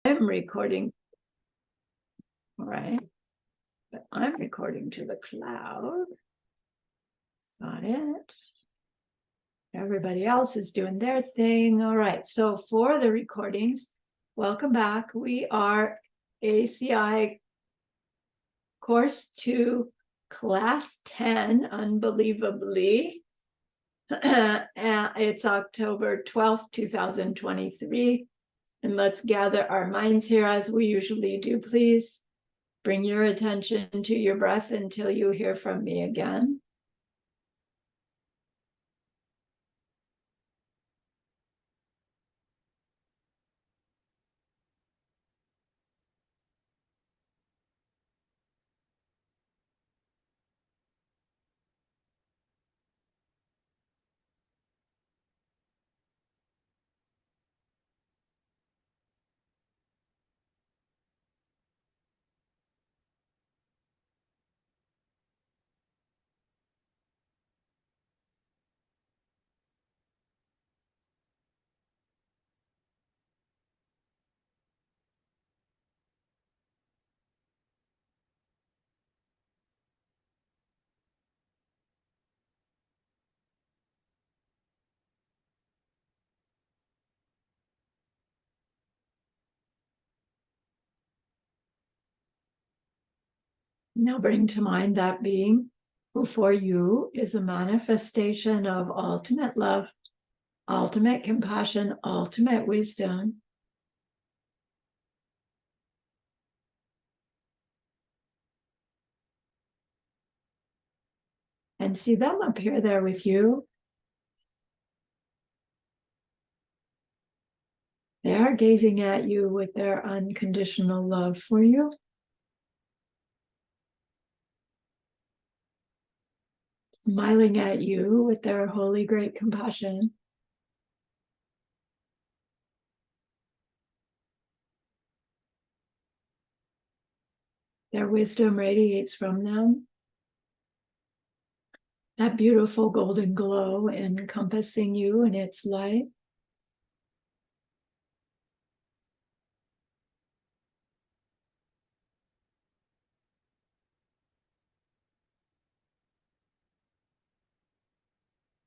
I'm recording, all right, but I'm recording to the cloud. Got it. Everybody else is doing their thing. All right, so for the recordings, welcome back. We are ACI Course 2, Class 10, unbelievably. It's October 12th, 2023. And let's gather our minds here as we usually do, please. Bring your attention to your breath until you hear from me again. Now bring to mind that being who for you is a manifestation of ultimate love, ultimate compassion, ultimate wisdom. And see them appear there with you. They are gazing at you with their unconditional love for you. Smiling at you with their holy great compassion. Their wisdom radiates from them. That beautiful golden glow encompassing you in its light.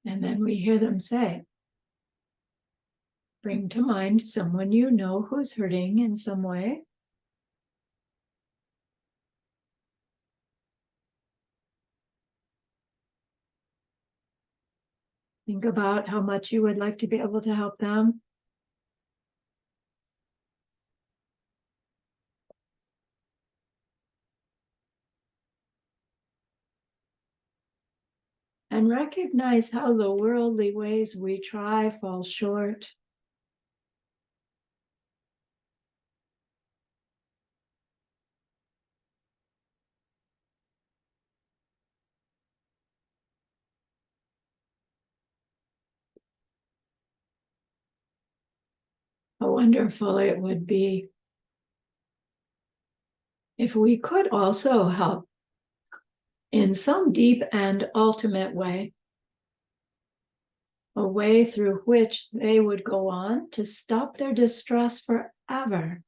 And then we hear them say, bring to mind someone you know who's hurting in some way. Think about how much you would like to be able to help them. And recognize how the worldly ways we try fall short. How wonderful it would be if we could also help in some deep and ultimate way, a way through which they would go on to stop their distress forever.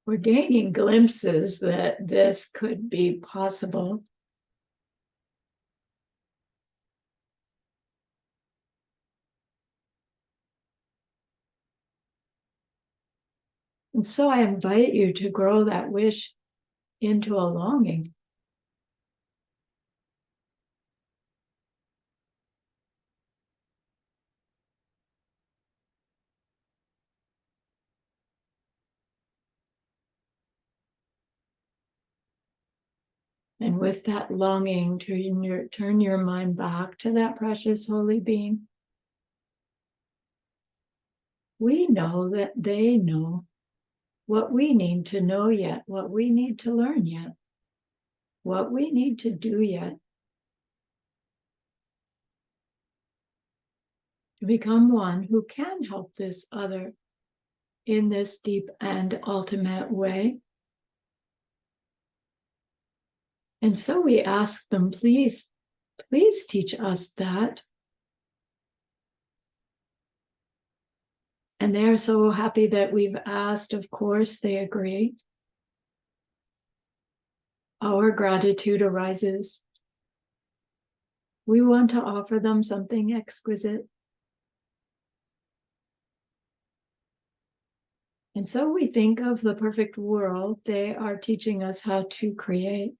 We're gaining glimpses that this could be possible. And so I invite you to grow that wish into a longing. And with that longing, turn your mind back to that precious holy being. We know that they know what we need to know yet, what we need to learn yet, what we need to do yet to become one who can help this other in this deep and ultimate way. And so we ask them, please teach us that. And they're so happy that we've asked. Of course, they agree. Our gratitude arises. We want to offer them something exquisite. And so we think of the perfect world they are teaching us how to create.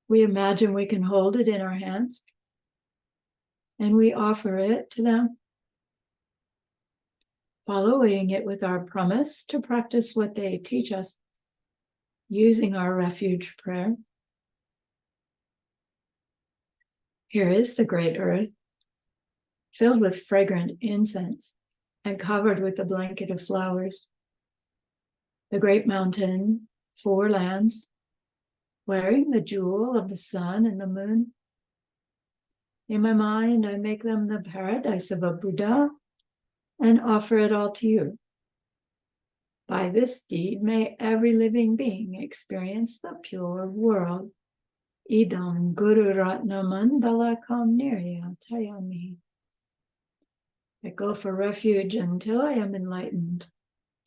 We imagine we can hold it in our hands, and we offer it to them, following it with our promise to practice what they teach us, using our refuge prayer. Here is the great earth, filled with fragrant incense and covered with a blanket of flowers. The great mountain, 4 lands, wearing the jewel of the sun and the moon. In my mind, I make them the paradise of a Buddha and offer it all to you. By this deed, may every living being experience the pure world. Idam Guru Ratna Mandala Kam Niryatayami. I go for refuge until I am enlightened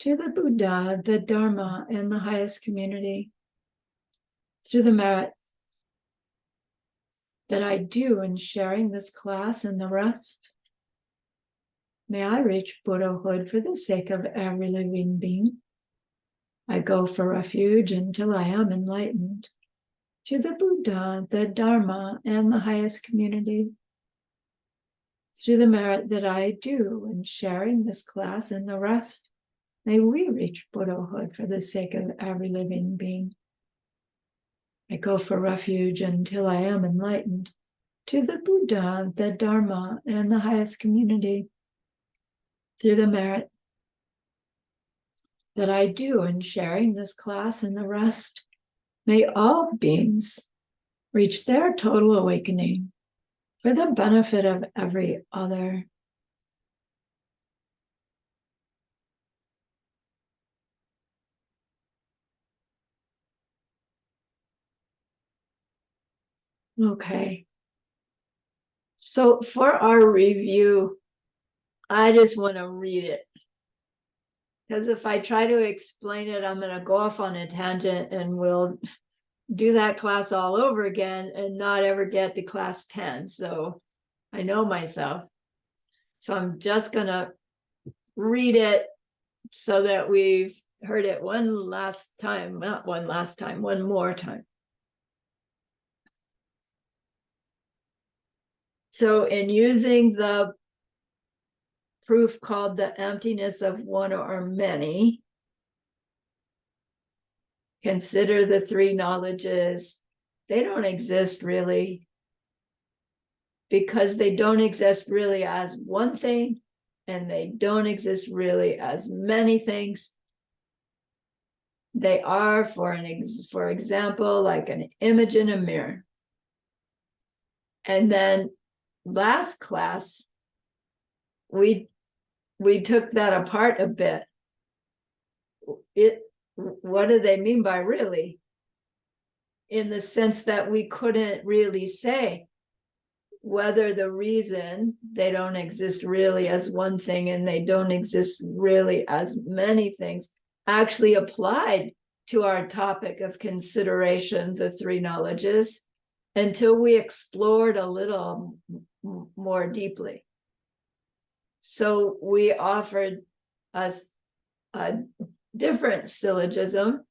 to the Buddha, the Dharma, and the highest community. Through the merit that I do in sharing this class and the rest, may I reach Buddhahood for the sake of every living being. I go for refuge until I am enlightened to the Buddha, the Dharma, and the highest community. Through the merit that I do in sharing this class and the rest, may we reach Buddhahood for the sake of every living being. I go for refuge until I am enlightened to the Buddha, the Dharma, and the highest community. Through the merit that I do in sharing this class and the rest, may all beings reach their total awakening for the benefit of every other. Okay. So for our review, I just want to read it. Because if I try to explain it, I'm going to go off on a tangent and we'll do that class all over again and not ever get to class 10. So I know myself. So I'm just going to read it so that we've heard it one more time. So in using the proof called the emptiness of one or many, consider the 3 knowledges. They don't exist really, because they don't exist really as one thing, and they don't exist really as many things. They are, for example, like an image in a mirror. And then last class, we took that apart a bit. What do they mean by really? In the sense that we couldn't really say whether the reason they don't exist really as one thing and they don't exist really as many things actually applied to our topic of consideration, the 3 knowledges, until we explored a little more deeply. So we offered us a different syllogism,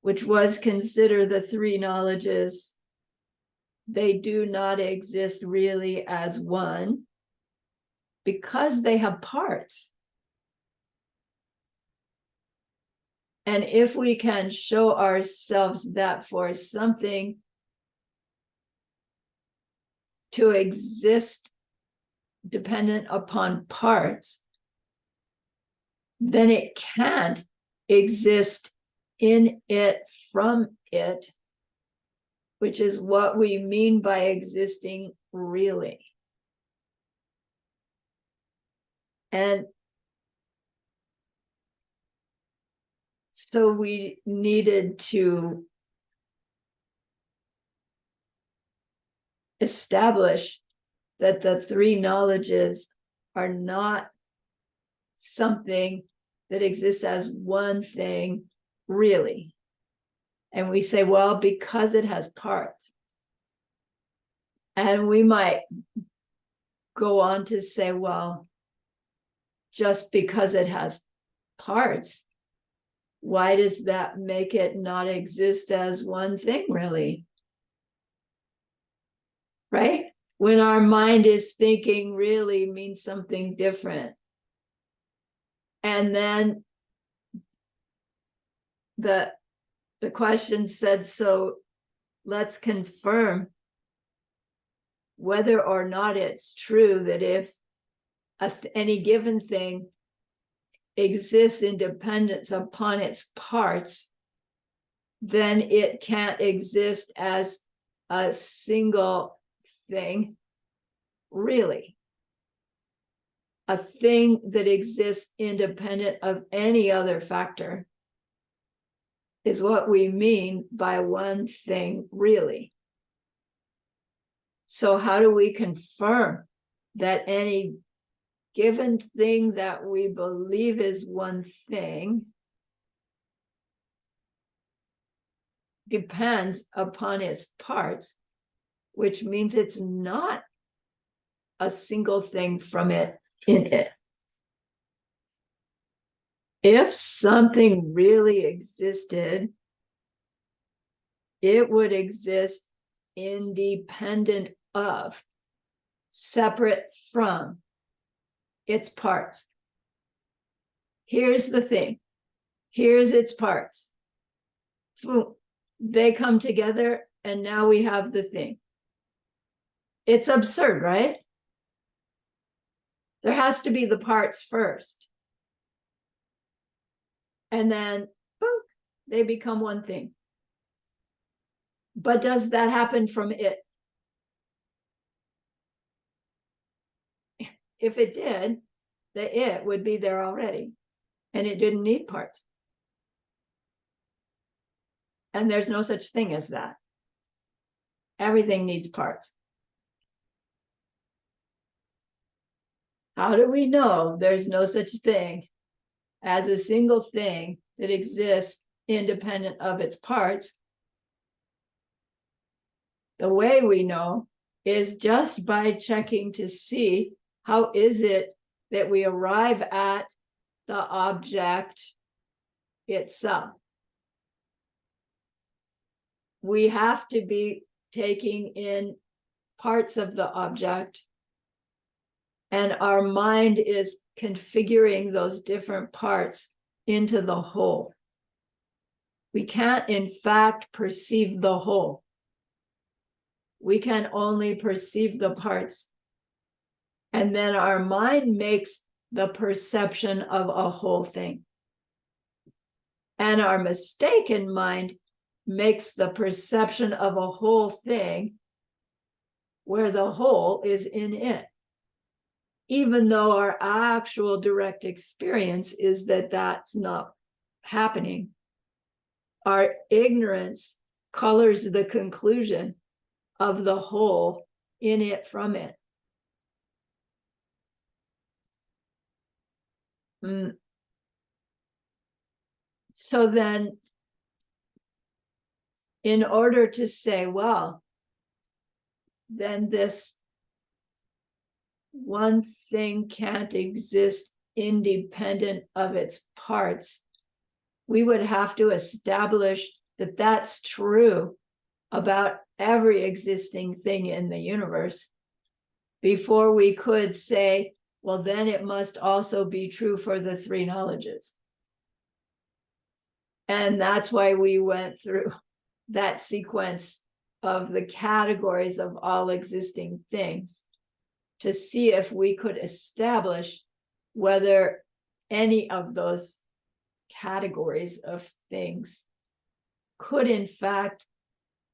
which was consider the 3 knowledges. They do not exist really as one because they have parts. And if we can show ourselves that for something to exist dependent upon parts, then it can't exist in it from it, which is what we mean by existing really. And So we needed to establish that the three knowledges are not something that exists as one thing, really. And we say, well, because it has parts. And we might go on to say, well, just because it has parts, why does that make it not exist as one thing, really? Right? When our mind is thinking really means something different. And then the question said, so let's confirm whether or not it's true that if any given thing exists in dependence upon its parts, then it can't exist as a single thing, really. A thing that exists independent of any other factor is what we mean by one thing, really. So how do we confirm that any given thing that we believe is one thing depends upon its parts, which means it's not a single thing from it in it? If something really existed, it would exist independent of, separate from its parts. Here's the thing. Here's its parts. They come together, and now we have the thing. It's absurd, right? There has to be the parts first. And then, boom, they become one thing. But does that happen from it? If it did, the it would be there already, and it didn't need parts. And there's no such thing as that. Everything needs parts. How do we know there's no such thing as a single thing that exists independent of its parts? The way we know is just by checking to see how is it that we arrive at the object itself. We have to be taking in parts of the object, and our mind is configuring those different parts into the whole. We can't, in fact, perceive the whole. We can only perceive the parts. And then our mind makes the perception of a whole thing. And our mistaken mind makes the perception of a whole thing where the whole is in it, even though our actual direct experience is that that's not happening. Our ignorance colors the conclusion of the whole in it from it. So then, in order to say, well, then this one thing can't exist independent of its parts, we would have to establish that that's true about every existing thing in the universe before we could say, well, then it must also be true for the three knowledges. And that's why we went through that sequence of the categories of all existing things to see if we could establish whether any of those categories of things could in fact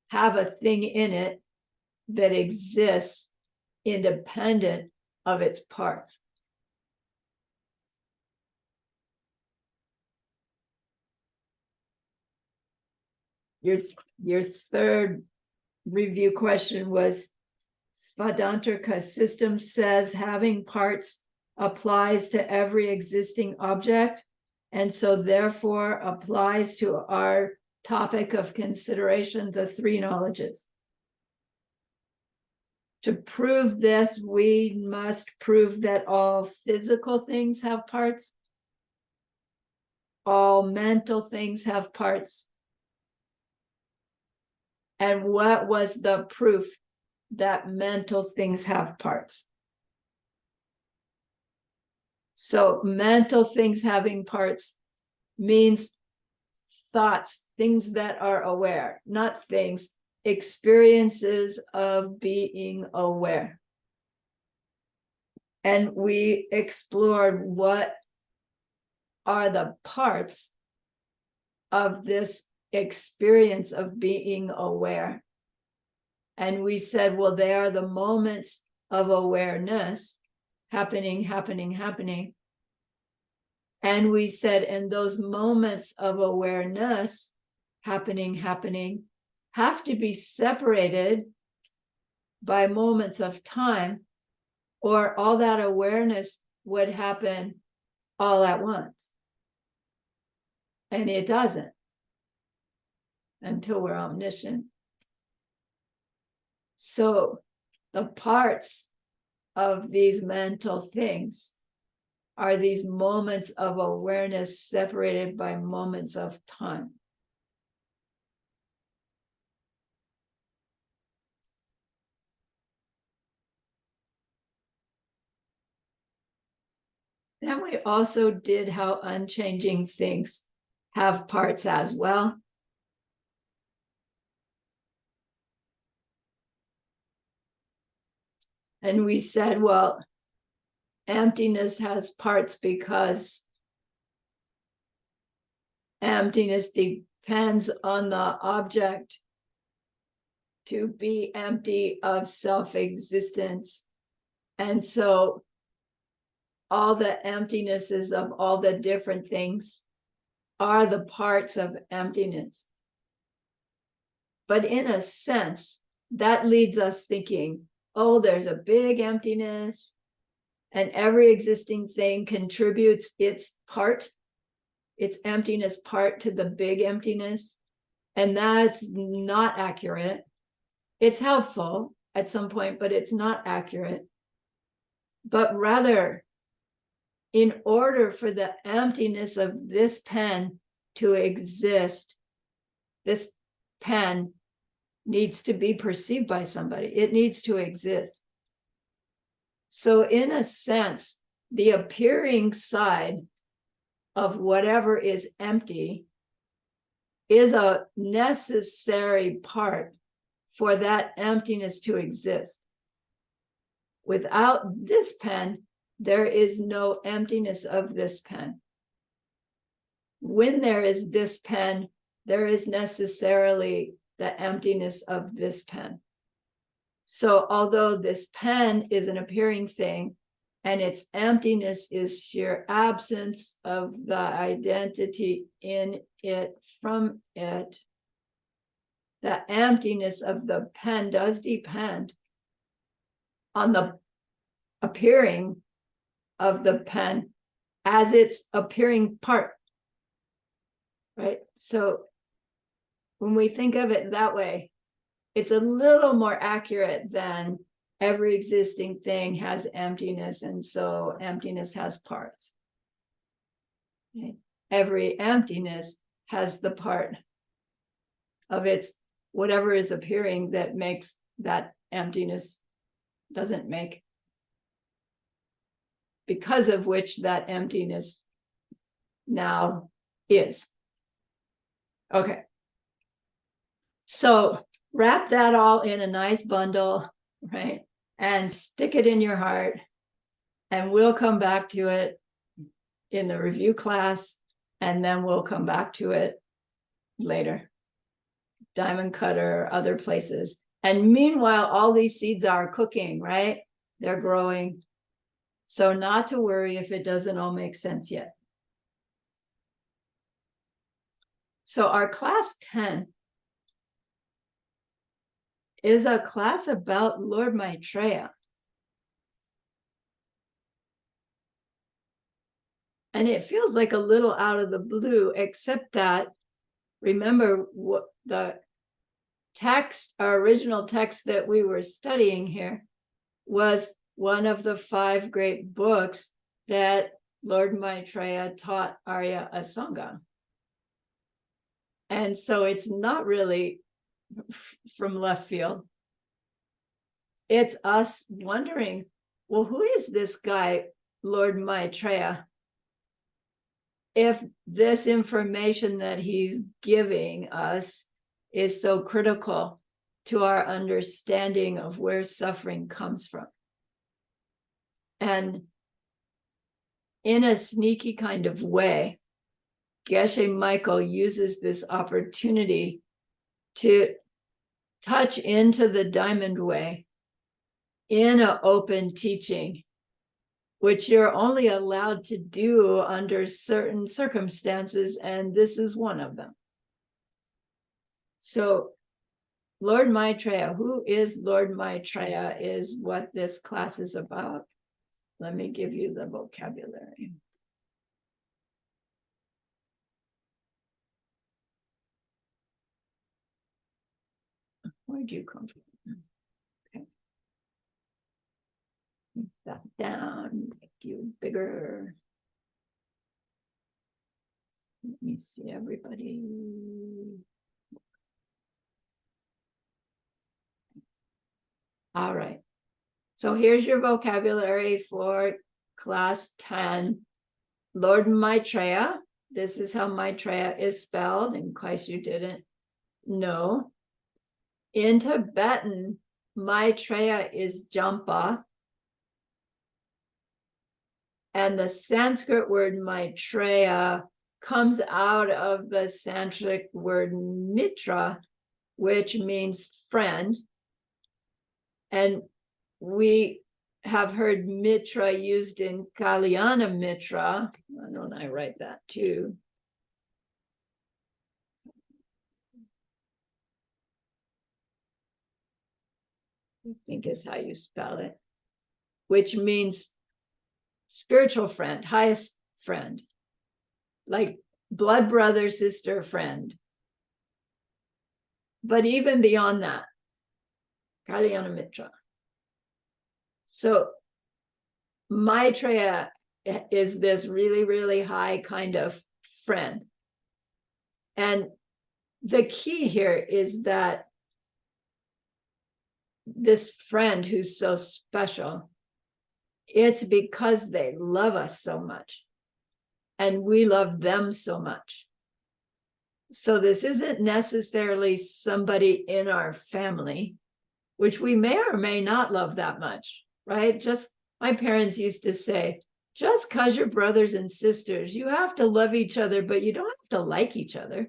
have a thing in it that exists independent of its parts. your third review question was Svadantrika system says having parts applies to every existing object, and so therefore applies to our topic of consideration, the three knowledges. To prove this, we must prove that all physical things have parts, all mental things have parts. And what was the proof that mental things have parts? So mental things having parts means thoughts, things that are aware, not things, experiences of being aware. And we explored what are the parts of this experience of being aware. And we said, well, they are the moments of awareness happening. And we said, and those moments of awareness happening have to be separated by moments of time, or all that awareness would happen all at once. And it doesn't until we're omniscient. So the parts of these mental things are these moments of awareness separated by moments of time. Then we also did how unchanging things have parts as well. And we said, well, emptiness has parts because emptiness depends on the object to be empty of self-existence. And so all the emptinesses of all the different things are the parts of emptiness. But in a sense, that leads us thinking, oh, there's a big emptiness, and every existing thing contributes its part, its emptiness part to the big emptiness. And that's not accurate. It's helpful at some point, but it's not accurate. But rather, in order for the emptiness of this pen to exist, this pen needs to be perceived by somebody. It needs to exist. So in a sense, the appearing side of whatever is empty is a necessary part for that emptiness to exist. Without this pen, there is no emptiness of this pen. When there is this pen, there is necessarily the emptiness of this pen. So although this pen is an appearing thing and its emptiness is sheer absence of the identity in it from it, the emptiness of the pen does depend on the appearing of the pen as its appearing part, right? So when we think of it that way, it's a little more accurate than every existing thing has emptiness, and so emptiness has parts. Okay? Every emptiness has the part of its whatever is appearing that makes that emptiness doesn't make, because of which that emptiness now is. Okay. So wrap that all in a nice bundle, right? And stick it in your heart. And we'll come back to it in the review class. And then we'll come back to it later. Diamond cutter, other places. And meanwhile, all these seeds are cooking, right? They're growing. So not to worry if it doesn't all make sense yet. So our class 10 is a class about Lord Maitreya. And it feels like a little out of the blue, except that, remember what the text, our original text that we were studying here was one of the 5 great books that Lord Maitreya taught Arya Asanga. And so it's not really from left field. It's us wondering, well, who is this guy, Lord Maitreya? If this information that he's giving us is so critical to our understanding of where suffering comes from. And in a sneaky kind of way, Geshe Michael uses this opportunity to touch into the diamond way in an open teaching, which you're only allowed to do under certain circumstances, and this is one of them. So Lord Maitreya, who is Lord Maitreya, is what this class is about. Let me give you the vocabulary. Where'd you come from? Okay. Move that down, make you bigger. Let me see everybody. All right. So here's your vocabulary for class 10. Lord Maitreya. This is how Maitreya is spelled, in case you didn't know. In Tibetan, Maitreya is Jampa. And the Sanskrit word Maitreya comes out of the Sanskrit word Mitra, which means friend. And we have heard Mitra used in Kalyana Mitra. Why don't I write that too? I think is how you spell it, which means spiritual friend, highest friend, like blood brother, sister, friend. But even beyond that, Kalyana Mitra. So Maitreya is this really, really high kind of friend. And the key here is that this friend who's so special, it's because they love us so much and we love them so much. So this isn't necessarily somebody in our family, which we may or may not love that much, right? Just my parents used to say, just because you're brothers and sisters, you have to love each other, but you don't have to like each other.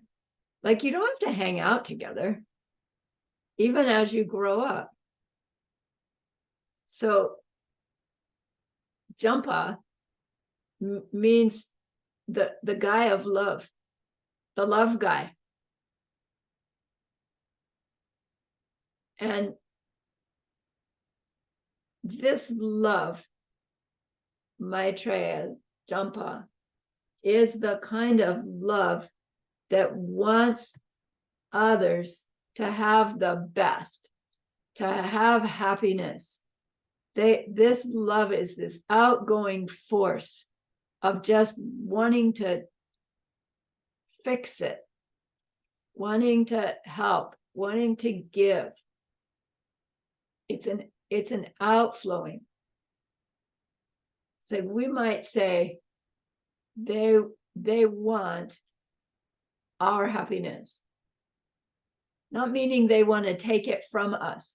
Like you don't have to hang out together, even as you grow up. So Jampa means the guy of love, the love guy. And this love, Maitreya, Jampa, is the kind of love that wants others to have the best, to have happiness. This love is this outgoing force of just wanting to fix it, wanting to help, wanting to give. It's an outflowing. So we might say they want our happiness. Not meaning they want to take it from us,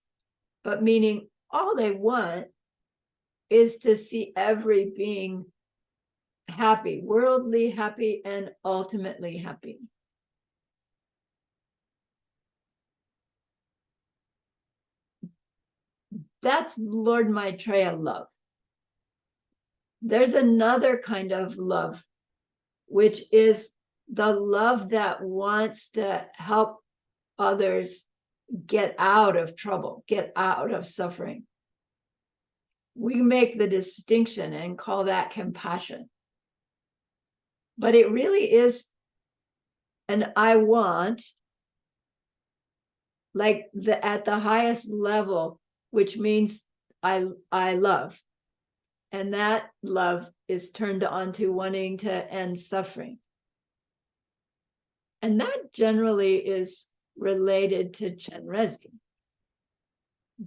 but meaning all they want is to see every being happy, worldly happy, and ultimately happy. That's Lord Maitreya love. There's another kind of love, which is the love that wants to help others get out of trouble, get out of suffering. We make the distinction and call that compassion. But it really is an I want, like at the highest level, which means I love. And that love is turned on to wanting to end suffering. And that generally is related to Chenrezi.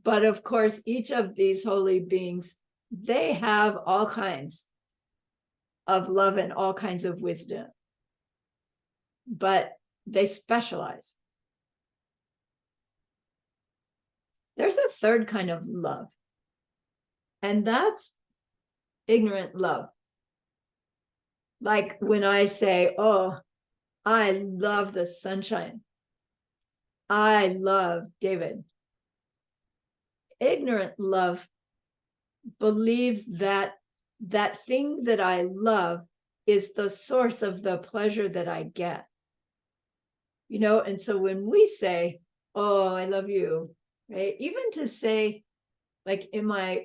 But of course, each of these holy beings, they have all kinds of love and all kinds of wisdom. But they specialize. There's a third kind of love, and that's ignorant love. Like when I say, oh, I love the sunshine. I love David. Ignorant love believes that that thing that I love is the source of the pleasure that I get. You know, and so when we say, oh, I love you, right? Even to say, like in my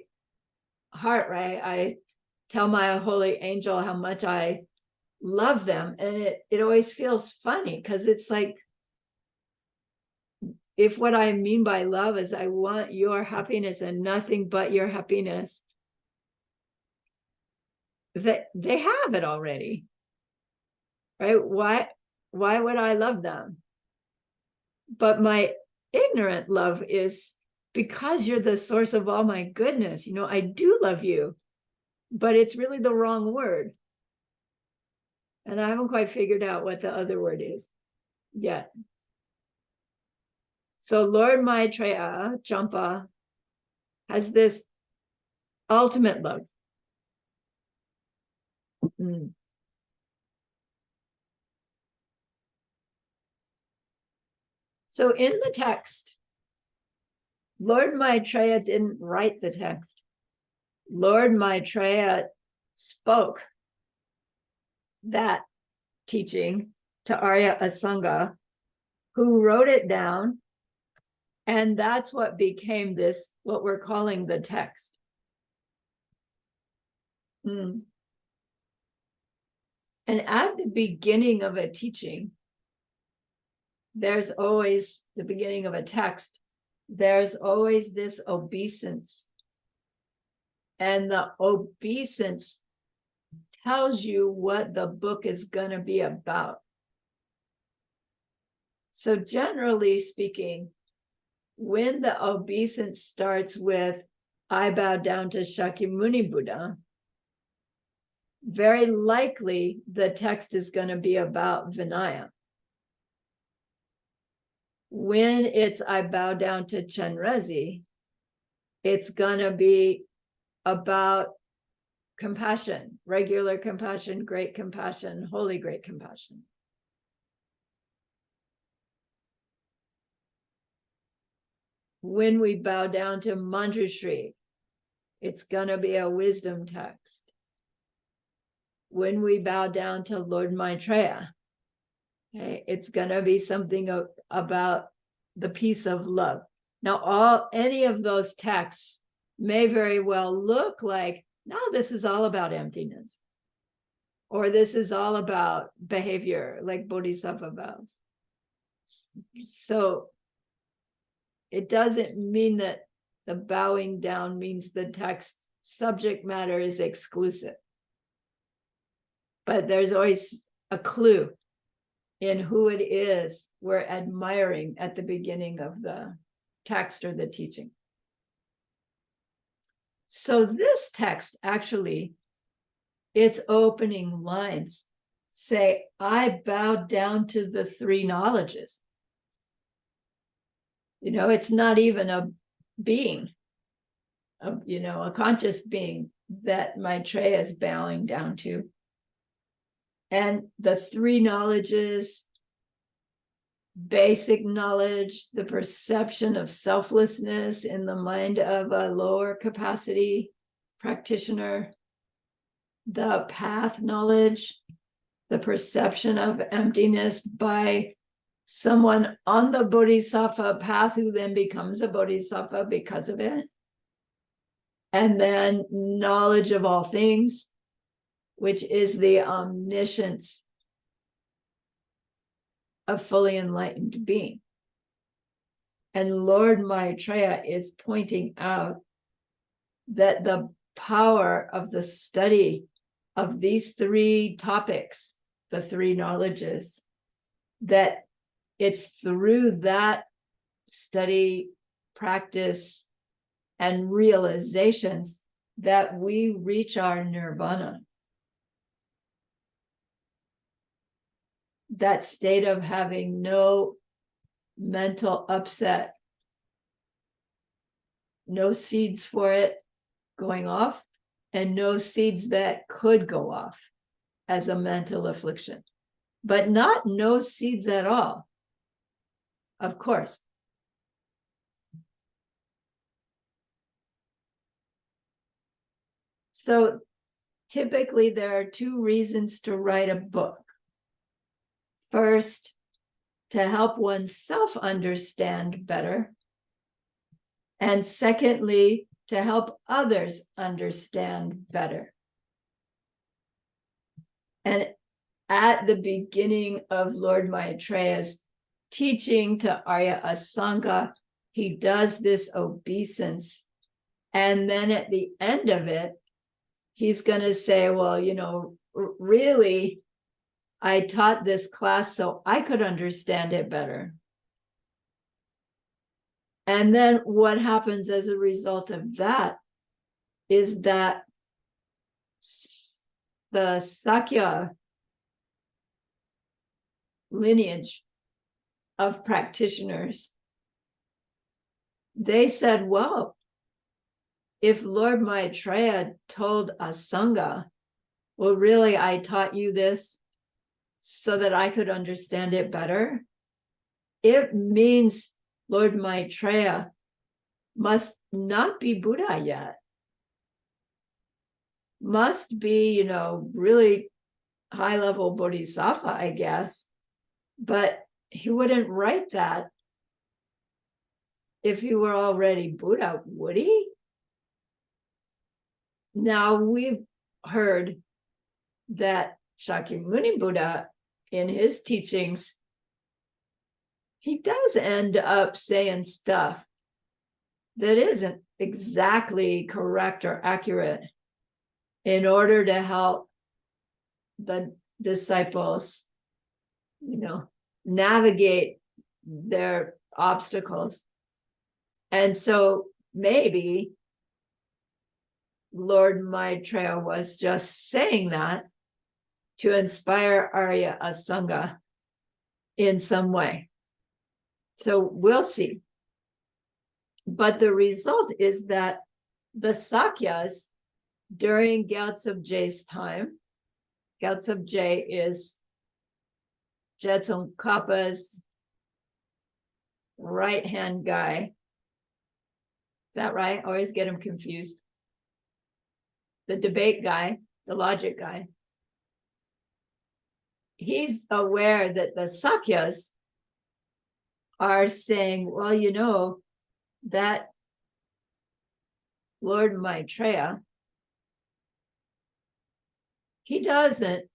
heart, right? I tell my holy angel how much I love them. And it always feels funny because it's like, if what I mean by love is I want your happiness and nothing but your happiness, that they have it already, right? Why would I love them? But my ignorant love is because you're the source of all my goodness. You know, I do love you, but it's really the wrong word. And I haven't quite figured out what the other word is yet. So Lord Maitreya, Champa, has this ultimate love. So in the text, Lord Maitreya didn't write the text. Lord Maitreya spoke that teaching to Arya Asanga, who wrote it down. And that's what became this, what we're calling the text. And at the beginning of a teaching, there's always the beginning of a text. There's always this obeisance. And the obeisance tells you what the book is going to be about. So generally speaking, when the obeisance starts with, I bow down to Shakyamuni Buddha, very likely the text is going to be about Vinaya. When it's I bow down to Chenrezi, it's going to be about compassion, regular compassion, great compassion, holy great compassion. When we bow down to Manjushri, it's going to be a wisdom text. When we bow down to Lord Maitreya, okay, it's going to be something about the peace of love. Now, any of those texts may very well look like, no, this is all about emptiness, or this is all about behavior, like Bodhisattva vows. So it doesn't mean that the bowing down means the text subject matter is exclusive. But there's always a clue in who it is we're admiring at the beginning of the text or the teaching. So this text actually, its opening lines say, I bow down to the three knowledges. You know, it's not even a being, a conscious being that Maitreya is bowing down to. And the three knowledges, basic knowledge, the perception of selflessness in the mind of a lower capacity practitioner, the path knowledge, the perception of emptiness by someone on the bodhisattva path who then becomes a bodhisattva because of it. And then knowledge of all things, which is the omniscience of fully enlightened being. And Lord Maitreya is pointing out that the power of the study of these three topics, the three knowledges, that it's through that study, practice, and realizations that we reach our nirvana. That state of having no mental upset, no seeds for it going off, and no seeds that could go off as a mental affliction, but not no seeds at all, of course. So typically there are two reasons to write a book. First, to help oneself understand better. And secondly, to help others understand better. And at the beginning of Lord Maitreya's teaching to Arya Asanga, he does this obeisance. And then at the end of it, he's going to say, well, you know, really, I taught this class so I could understand it better. And then what happens as a result of that is that the Sakya lineage of practitioners, they said, well, if Lord Maitreya told Asanga, well, really, I taught you this so that I could understand it better, it means Lord Maitreya must not be Buddha yet. Must be, you know, really high-level bodhisattva, I guess. But he wouldn't write that if he were already Buddha, would he? Now, we've heard that Shakyamuni Buddha, in his teachings, he does end up saying stuff that isn't exactly correct or accurate in order to help the disciples, you know, navigate their obstacles. And so maybe Lord Maitreya was just saying that to inspire Arya Asanga in some way. So we'll see. But the result is that the Sakyas during Gyaltsab Je's time, Gyaltsab Je is Tsongkhapa's right-hand guy. Is that right? I always get him confused. The debate guy, the logic guy. He's aware that the Sakyas are saying, well, you know, that Lord Maitreya, he doesn't,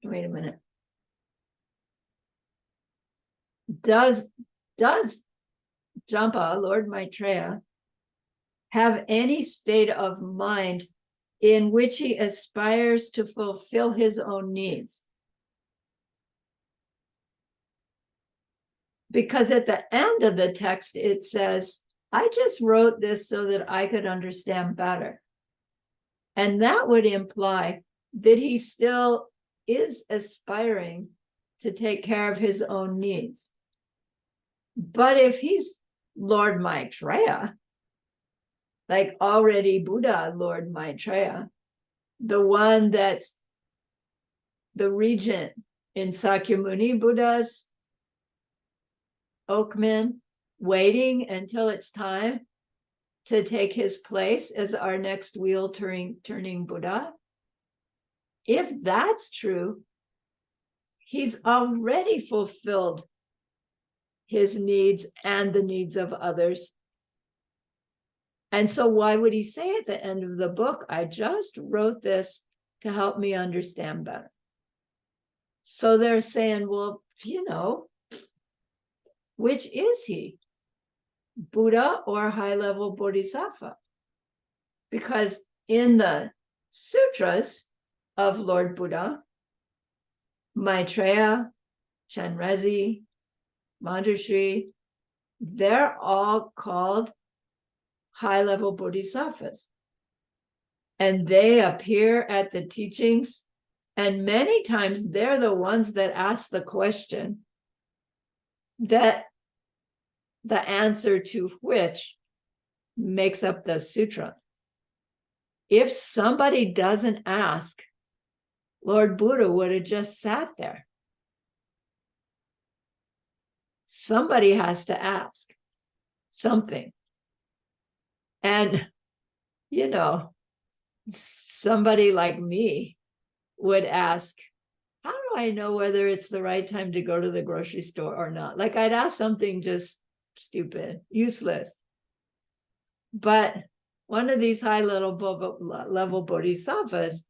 wait a minute, does Jampa, Lord Maitreya, have any state of mind in which he aspires to fulfill his own needs? Because at the end of the text, it says, I just wrote this so that I could understand better. And that would imply that he still is aspiring to take care of his own needs. But if he's Lord Maitreya, like already Buddha Lord Maitreya, the one that's the regent in Sakyamuni Buddha's Oakman, waiting until it's time to take his place as our next wheel turning Buddha. If that's true, He's already fulfilled his needs and the needs of others. And so why would he say at the end of the book, I just wrote this to help me understand better? So they're saying, well, which is he? Buddha or high-level bodhisattva? Because in the sutras of Lord Buddha, Maitreya, Chenrezig, Manjushri, they're all called high-level bodhisattvas. And they appear at the teachings, and many times they're the ones that ask the question that the answer to which makes up the sutra. If somebody doesn't ask, Lord Buddha would have just sat there. Somebody has to ask something. And, somebody like me would ask, how do I know whether it's the right time to go to the grocery store or not? Like I'd ask something just stupid, useless. But one of these high level bodhisattvas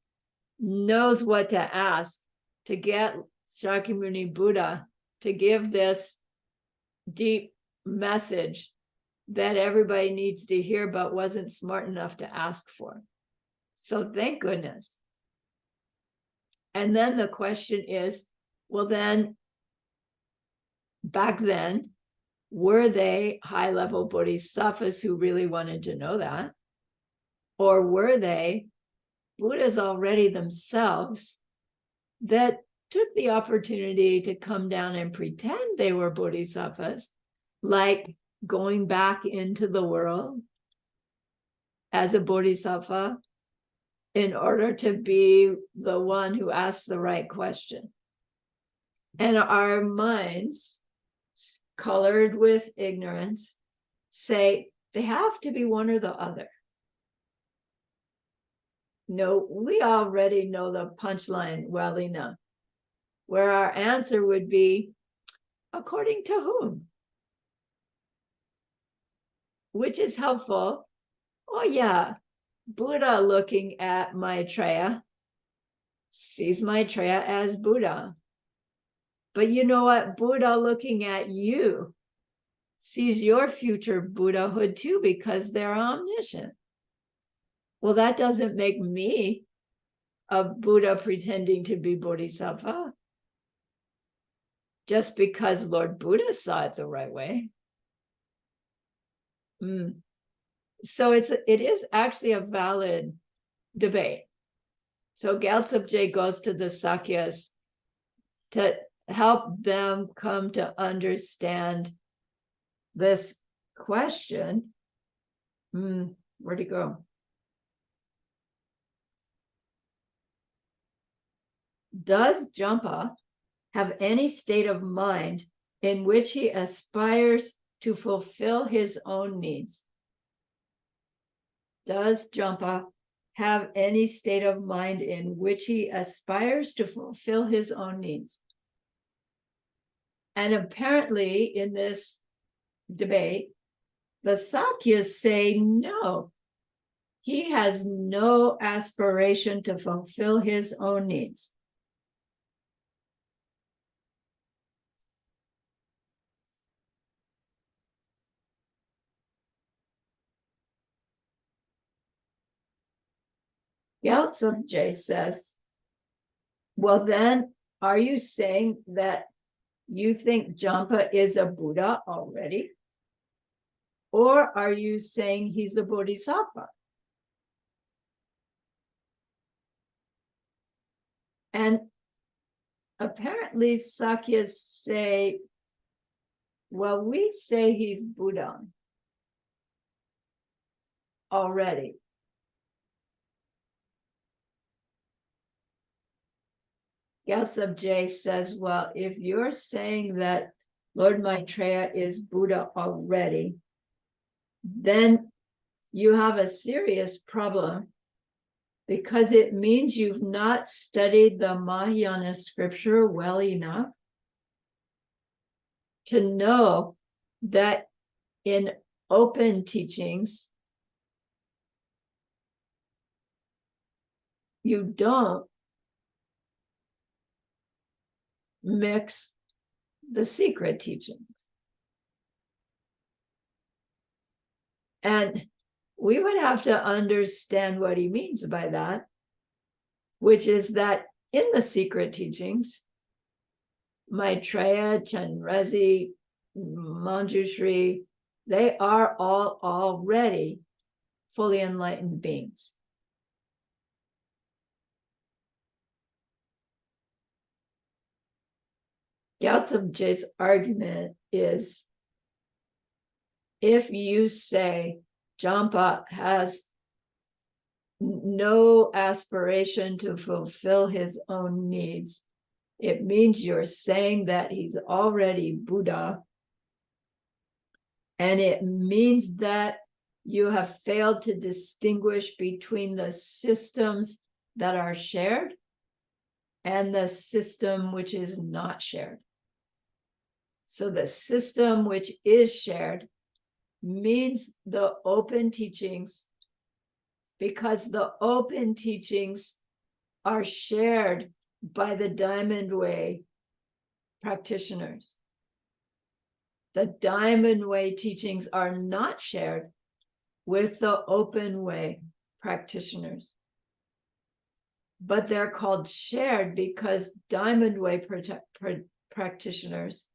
knows what to ask to get Shakyamuni Buddha to give this deep message that everybody needs to hear but wasn't smart enough to ask for. So thank goodness. And then the question is, well then, back then, were they high-level bodhisattvas who really wanted to know that? Or were they Buddhas already themselves that took the opportunity to come down and pretend they were bodhisattvas, like going back into the world as a bodhisattva in order to be the one who asks the right question? And our minds, colored with ignorance, say they have to be one or the other. No, we already know the punchline well enough, where our answer would be, according to whom? Which is helpful. Oh yeah, Buddha looking at Maitreya sees Maitreya as Buddha. But you know what? Buddha looking at you sees your future Buddhahood too, because they're omniscient. Well, that doesn't make me a Buddha pretending to be Bodhisattva just because Lord Buddha saw it the right way. So it is actually a valid debate. So Gyaltsab goes to the Sakyas to help them come to understand this question. Where'd it go? Does Jampa have any state of mind in which he aspires to fulfill his own needs? Does Jampa have any state of mind in which he aspires to fulfill his own needs? And apparently in this debate, the Sakyas say no. He has no aspiration to fulfill his own needs. Gyaltsab says, well then, are you saying that you think Jampa is a Buddha already? Or are you saying he's a Bodhisattva? And apparently Sakyas say, well, we say he's Buddha already. Gyaltsab says, well, if you're saying that Lord Maitreya is Buddha already, then you have a serious problem because it means you've not studied the Mahayana scripture well enough to know that in open teachings, you don't mix the secret teachings. And we would have to understand what he means by that, which is that in the secret teachings, Maitreya, Chenrezig, Manjushri, they are all already fully enlightened beings. Gyaltsabje's argument is, if you say Jampa has no aspiration to fulfill his own needs, it means you're saying that he's already Buddha. And it means that you have failed to distinguish between the systems that are shared and the system which is not shared. So the system which is shared means the open teachings, because the open teachings are shared by the Diamond Way practitioners. The Diamond Way teachings are not shared with the Open Way practitioners. But they're called shared because Diamond Way practitioners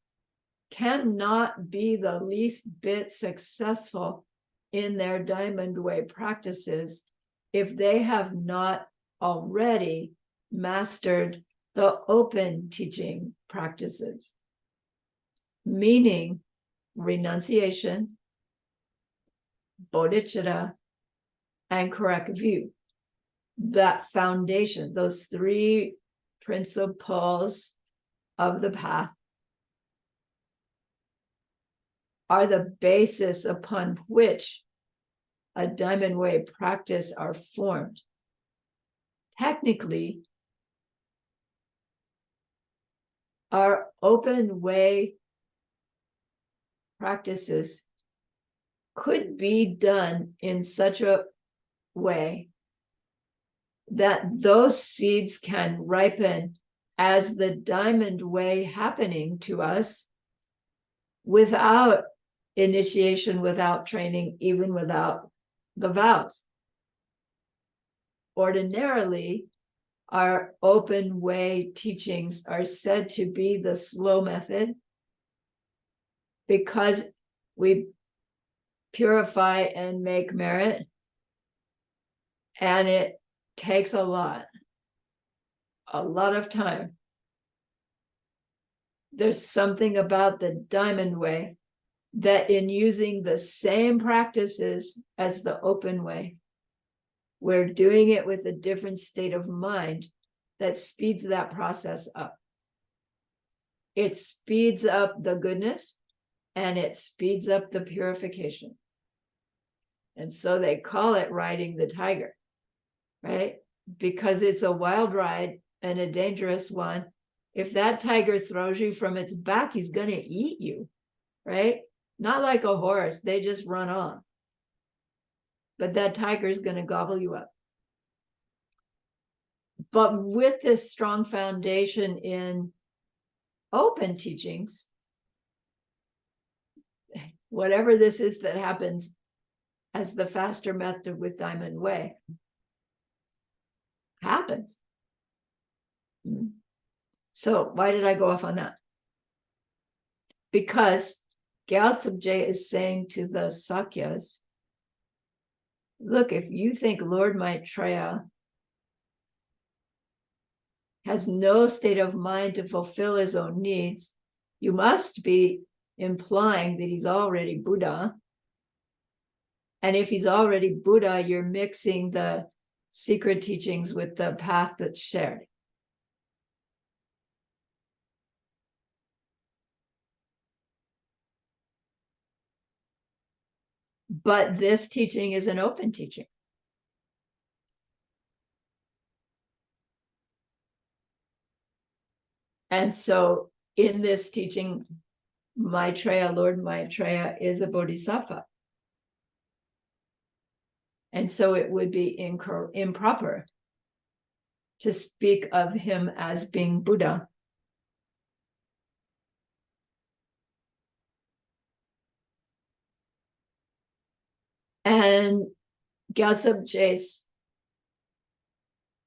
cannot be the least bit successful in their Diamond Way practices if they have not already mastered the open teaching practices, meaning renunciation, bodhicitta, and correct view. That foundation, those three principles of the path, are the basis upon which a Diamond Way practice are formed. Technically, our Open Way practices could be done in such a way that those seeds can ripen as the Diamond Way happening to us without initiation, without training, even without the vows. Ordinarily, our Open Way teachings are said to be the slow method because we purify and make merit, and it takes a lot of time. There's something about the Diamond Way that in using the same practices as the Open Way, we're doing it with a different state of mind that speeds that process up. It speeds up the goodness and it speeds up the purification. And so they call it riding the tiger, right? Because it's a wild ride and a dangerous one. If that tiger throws you from its back, he's going to eat you, right? Not like a horse, they just run on. But that tiger is going to gobble you up. But with this strong foundation in open teachings, whatever this is that happens as the faster method with Diamond Way happens. So why did I go off on that? Because Gyaltsabje is saying to the Sakyas, look, if you think Lord Maitreya has no state of mind to fulfill his own needs, you must be implying that he's already Buddha. And if he's already Buddha, you're mixing the secret teachings with the path that's shared. But this teaching is an open teaching. And so in this teaching, Maitreya, Lord Maitreya, is a bodhisattva. And so it would be improper to speak of him as being Buddha. And Gyaltsab Je's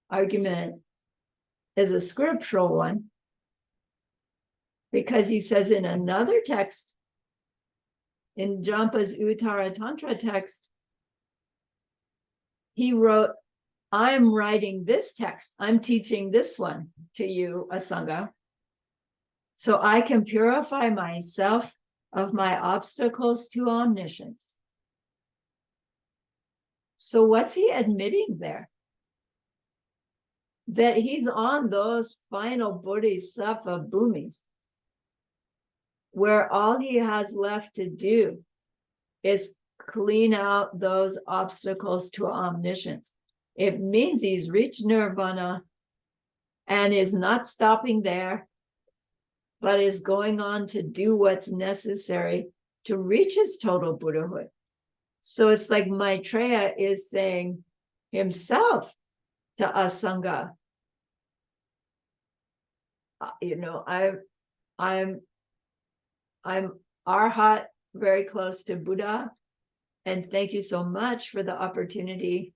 argument is a scriptural one, because he says in another text, in Jampa's Uttara Tantra text, he wrote, I'm writing this text, I'm teaching this one to you, Asanga, so I can purify myself of my obstacles to omniscience. So what's he admitting there? That he's on those final bodhisattva bhumis, where all he has left to do is clean out those obstacles to omniscience. It means he's reached nirvana and is not stopping there, but is going on to do what's necessary to reach his total Buddhahood. So it's like Maitreya is saying himself to Asanga, I'm Arhat, very close to Buddha, and thank you so much for the opportunity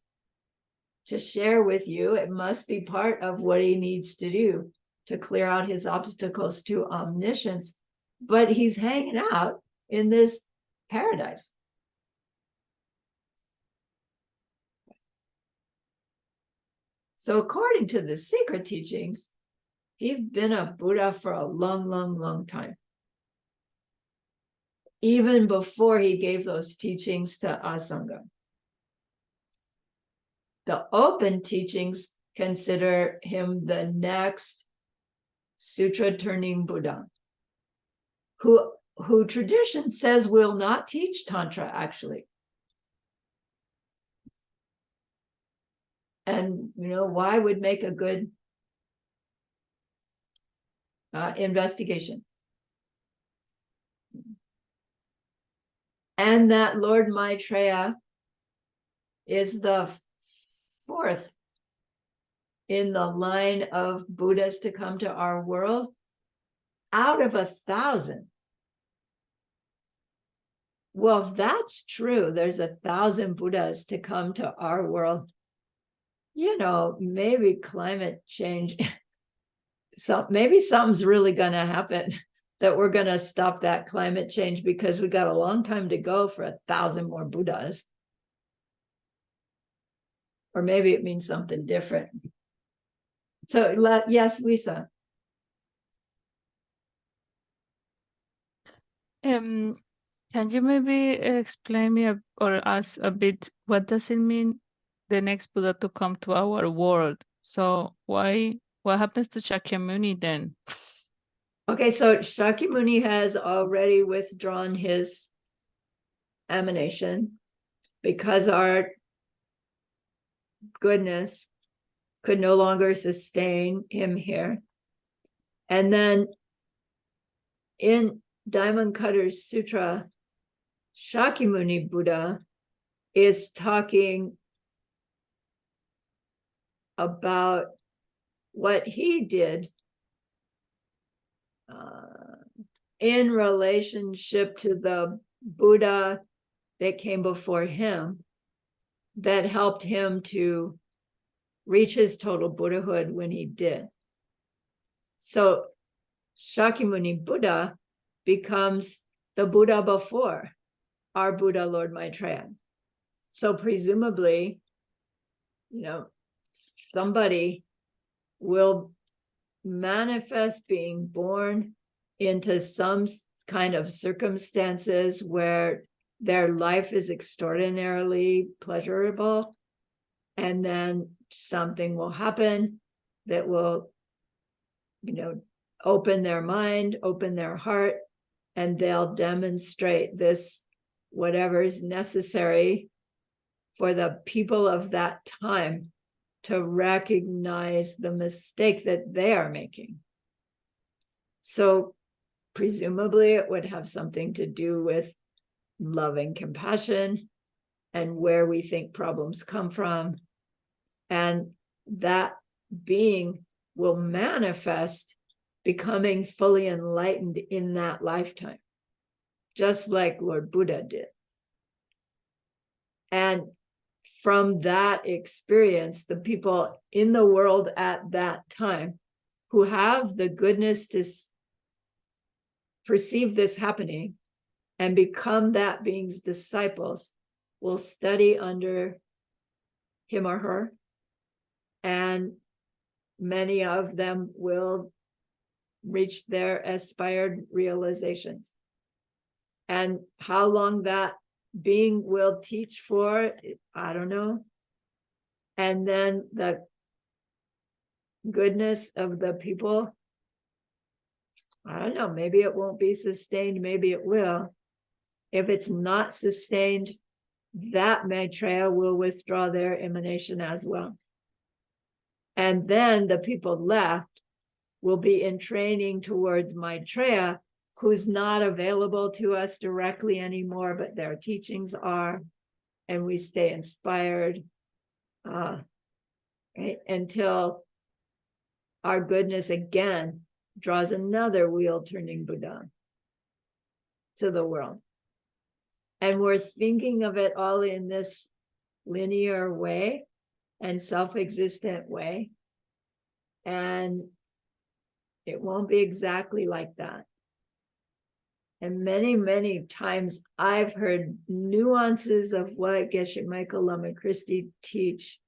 to share with you. It must be part of what he needs to do to clear out his obstacles to omniscience, but he's hanging out in this paradise. So according to the secret teachings, he's been a Buddha for a long, long, long time. Even before he gave those teachings to Asanga. The open teachings consider him the next sutra-turning Buddha, who tradition says will not teach Tantra, actually. And, why would make a good investigation? And that Lord Maitreya is the fourth in the line of Buddhas to come to our world out of 1,000. Well, if that's true, there's 1,000 Buddhas to come to our world. Maybe climate change, so maybe something's really going to happen, that we're going to stop that climate change, because we got a long time to go for 1,000 more Buddhas. Or maybe it means something different. So yes, Lisa. Can you maybe explain me or us a bit, what does it mean, the next Buddha to come to our world? So what happens to Shakyamuni then? Okay, so Shakyamuni has already withdrawn his emanation because our goodness could no longer sustain him here. And then in Diamond Cutter's Sutra, Shakyamuni Buddha is talking about what he did in relationship to the Buddha that came before him, that helped him to reach his total Buddhahood when he did. So Shakyamuni Buddha becomes the Buddha before our Buddha, Lord Maitreya. So presumably, somebody will manifest being born into some kind of circumstances where their life is extraordinarily pleasurable, and then something will happen that will, open their mind, open their heart, and they'll demonstrate this, whatever is necessary for the people of that time to recognize the mistake that they are making. So presumably it would have something to do with love and compassion and where we think problems come from. And that being will manifest becoming fully enlightened in that lifetime, just like Lord Buddha did. And from that experience, the people in the world at that time who have the goodness to perceive this happening and become that being's disciples will study under him or her, and many of them will reach their aspired realizations. And how long that being will teach for, I don't know. And then the goodness of the people, I don't know, maybe it won't be sustained, maybe it will. If it's not sustained, that Maitreya will withdraw their emanation as well. And then the people left will be in training towards Maitreya, who's not available to us directly anymore, but their teachings are, and we stay inspired right, until our goodness again draws another wheel turning Buddha to the world. And we're thinking of it all in this linear way and self-existent way. And it won't be exactly like that. And many, many times I've heard nuances of what Geshe Michael Lama Christie teach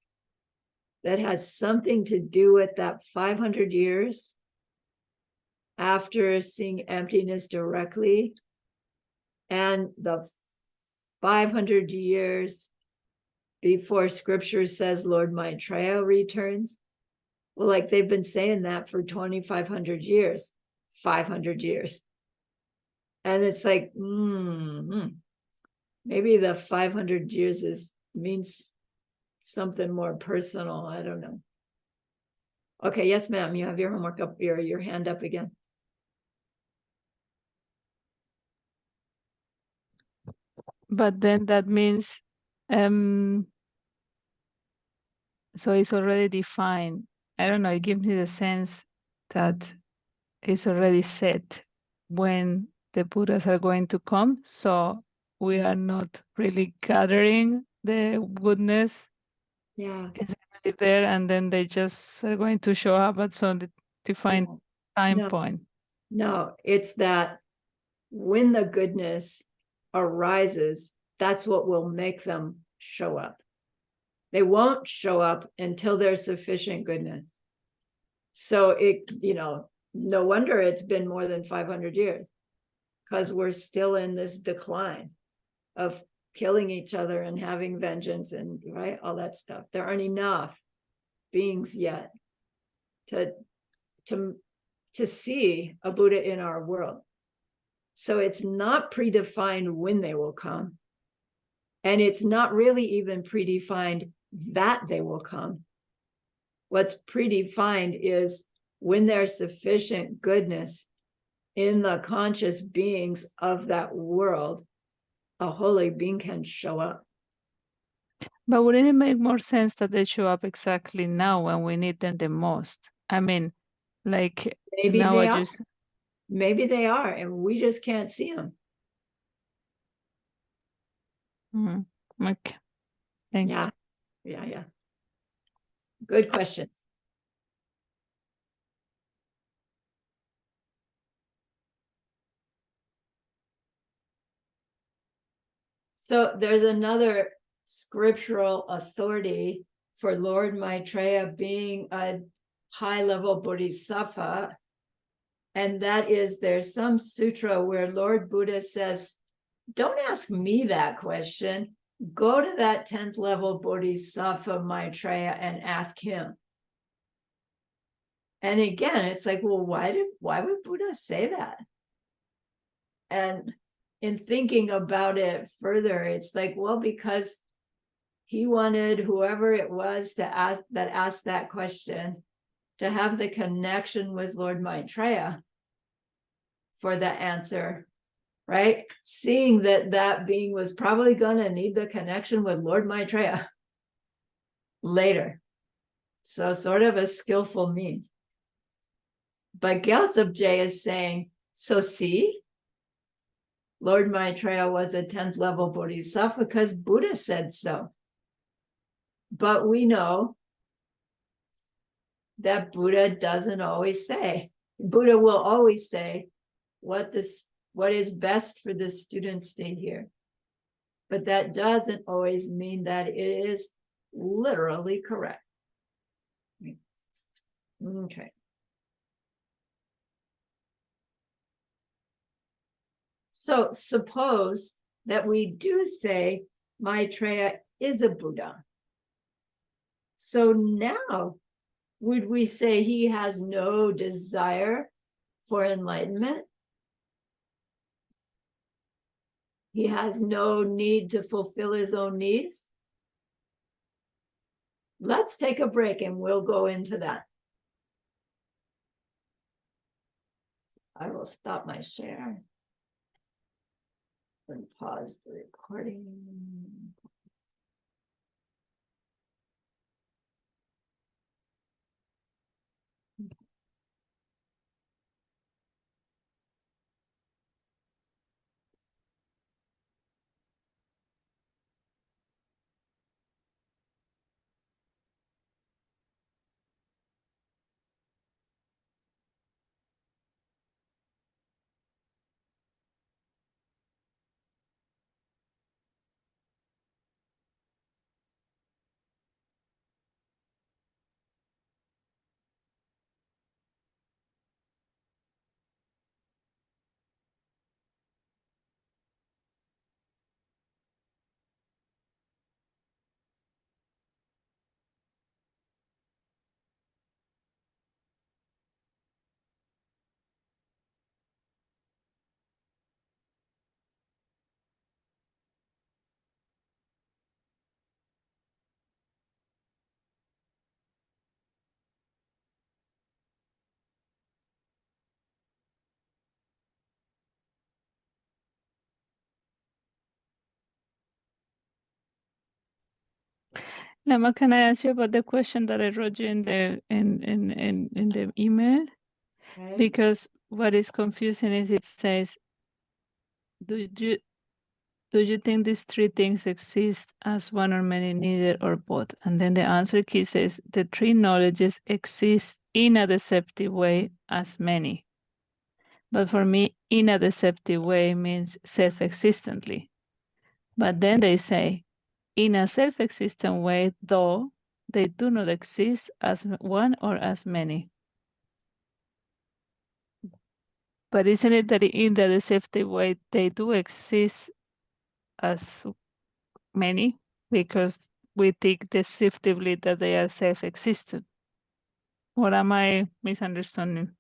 that has something to do with that 500 years after seeing emptiness directly and the 500 years before scripture says Lord Maitreya returns. Well, like they've been saying that for 2,500 years, 500 years. And it's like, maybe the 500 years means something more personal. I don't know. Okay, yes, ma'am. You have your homework up, your hand up again. But then that means, so it's already defined. I don't know, it gives me the sense that it's already set when the Buddhas are going to come. So we are not really gathering the goodness. Yeah. It's already there, and then they just are going to show up at some defined time point. No, it's that when the goodness arises, that's what will make them show up. They won't show up until there's sufficient goodness. So it, no wonder it's been more than 500 years, because we're still in this decline of killing each other and having vengeance and right, all that stuff. There aren't enough beings yet to see a Buddha in our world. So it's not predefined when they will come. And it's not really even predefined that they will come. What's predefined is when there's sufficient goodness in the conscious beings of that world, a holy being can show up. But wouldn't it make more sense that they show up exactly now when we need them the most? I mean, like maybe now they are. Maybe they are, and we just can't see them. Okay. Thank you. Yeah. Good question. So there's another scriptural authority for Lord Maitreya being a high-level bodhisattva, and that is there's some sutra where Lord Buddha says, don't ask me that question. Go to that 10th level bodhisattva Maitreya and ask him. And again, it's like, well, why would Buddha say that? And in thinking about it further, it's like, well, because he wanted whoever it was to ask that question to have the connection with Lord Maitreya for the answer, right? Seeing that that being was probably going to need the connection with Lord Maitreya later. So sort of a skillful means. But Gyaltsab J is saying, so see, Lord Maitreya was a 10th level bodhisattva because Buddha said so. But we know that Buddha doesn't always say. Buddha will always say what is best for the students to hear. But that doesn't always mean that it is literally correct. Okay. So suppose that we do say Maitreya is a Buddha. So now, would we say he has no desire for enlightenment? He has no need to fulfill his own needs? Let's take a break and we'll go into that. I will stop my share and pause the recording. Lama, can I ask you about the question that I wrote you in the email? Okay. Because what is confusing is it says, do you think these three things exist as one or many, neither or both? And then the answer key says the three knowledges exist in a deceptive way as many. But for me, in a deceptive way means self-existently. But then they say, in a self-existent way, though, they do not exist as one or as many. But isn't it that in the deceptive way, they do exist as many? Because we think deceptively that they are self-existent. Or am I misunderstanding?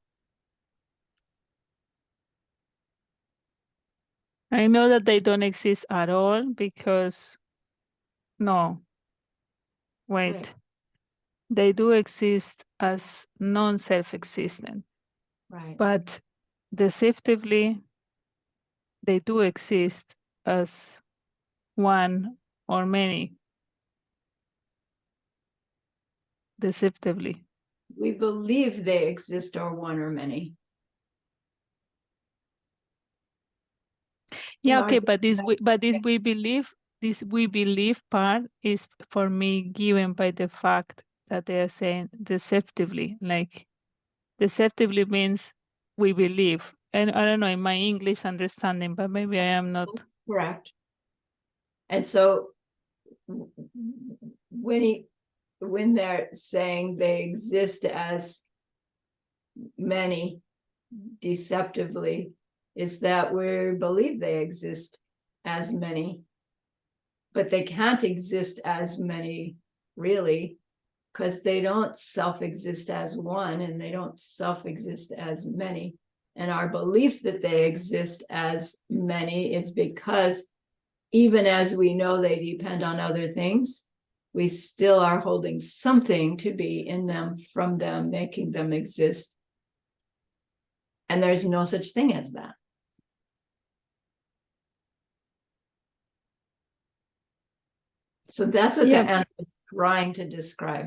I know that they don't exist at all because, no, wait. Right. They do exist as non-self-existent, Right. but deceptively, they do exist as one or many, deceptively. We believe they exist or one or many. Yeah, No, okay, but this we believe part is for me given by the fact that they are saying deceptively. Like deceptively means we believe. And I don't know in my English understanding, but maybe I am not. That's correct. And so when they're saying they exist as many deceptively, is that we believe they exist as many, but they can't exist as many really, because they don't self-exist as one and they don't self-exist as many. And our belief that they exist as many is because even as we know they depend on other things, we still are holding something to be in them from them, making them exist. And there's no such thing as that. So that's what the answer is trying to describe.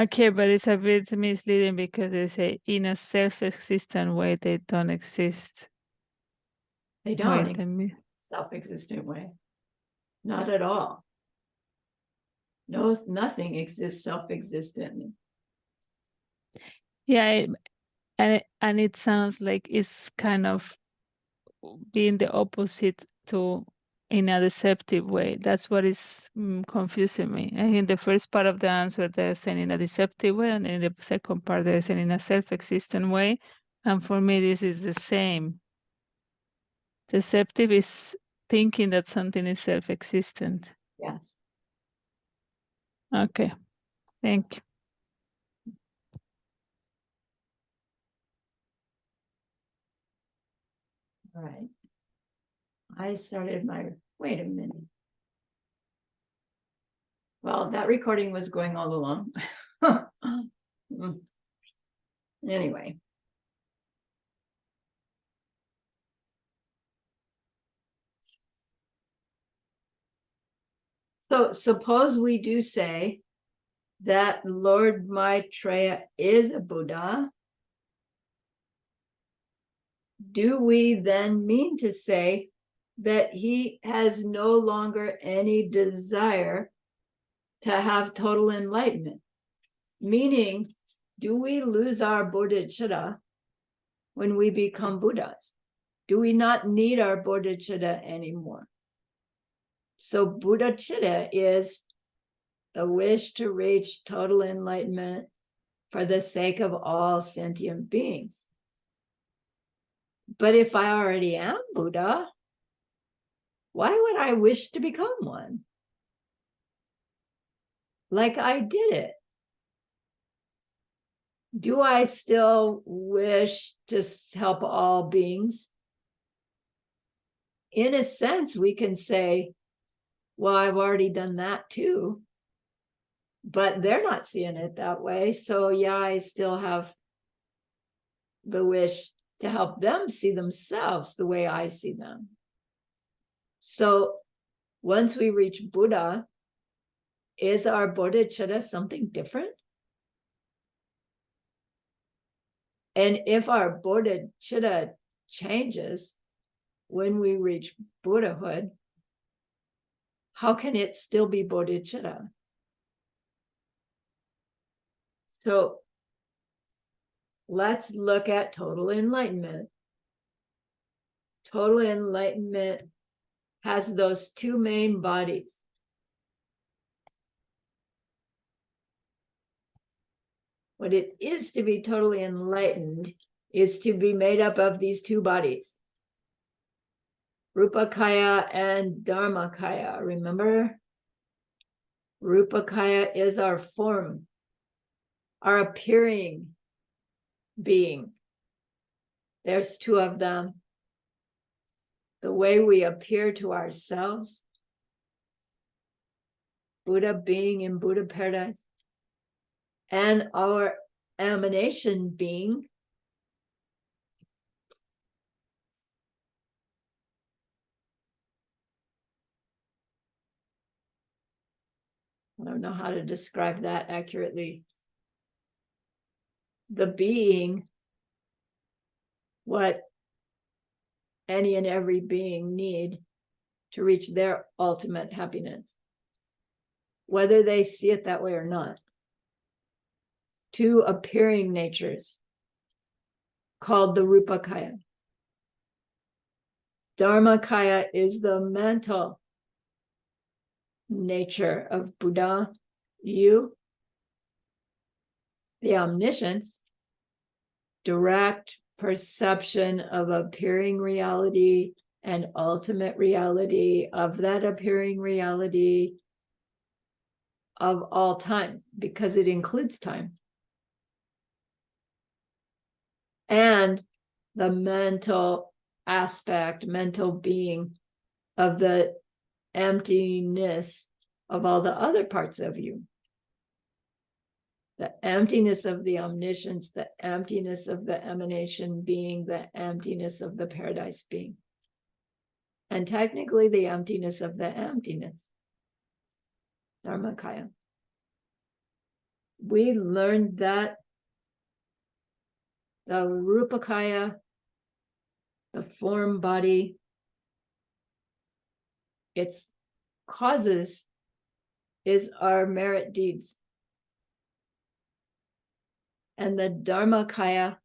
Okay, but it's a bit misleading because they say in a self-existent way they don't exist. They don't self-existent way. Not at all. No, nothing exists self-existently. Yeah, and it sounds like it's kind of being the opposite to in a deceptive way. That's what is confusing me. I think the first part of the answer they're saying in a deceptive way, and in the second part they're saying in a self-existent way. And for me, this is the same. Deceptive is thinking that something is self-existent. Yes. Okay, thank you. All right. I started wait a minute. Well, that recording was going all along. Anyway. So suppose we do say that Lord Maitreya is a Buddha. Do we then mean to say that he has no longer any desire to have total enlightenment? Meaning, do we lose our bodhicitta when we become Buddhas? Do we not need our bodhicitta anymore? So bodhicitta is the wish to reach total enlightenment for the sake of all sentient beings. But if I already am Buddha, why would I wish to become one? Like I did it. Do I still wish to help all beings? In a sense, we can say, well, I've already done that too. But they're not seeing it that way. So yeah, I still have the wish to help them see themselves the way I see them. So once we reach Buddha, is our bodhicitta something different? And if our bodhicitta changes when we reach Buddhahood, how can it still be bodhicitta? So let's look at total enlightenment. Total enlightenment has those two main bodies. What it is to be totally enlightened is to be made up of these two bodies, Rupakaya and Dharmakaya. Remember? Rupakaya is our form, our appearing being. There's two of them. The way we appear to ourselves, Buddha being in Buddha paradise, and our emanation being, I don't know how to describe that accurately. The being, what any and every being need to reach their ultimate happiness, whether they see it that way or not. Two appearing natures called the Rupakaya. Dharmakaya is the mental nature of Buddha, you, the omniscience, direct perception of appearing reality and ultimate reality of that appearing reality of all time, because it includes time. And the mental aspect, mental being of the emptiness of all the other parts of you. the emptiness of the omniscience, the emptiness of the emanation being, the emptiness of the paradise being. And technically the emptiness of the emptiness, Dharmakaya. We learned that the Rupakaya, the form body, its causes is our merit deeds. And the Dharmakaya,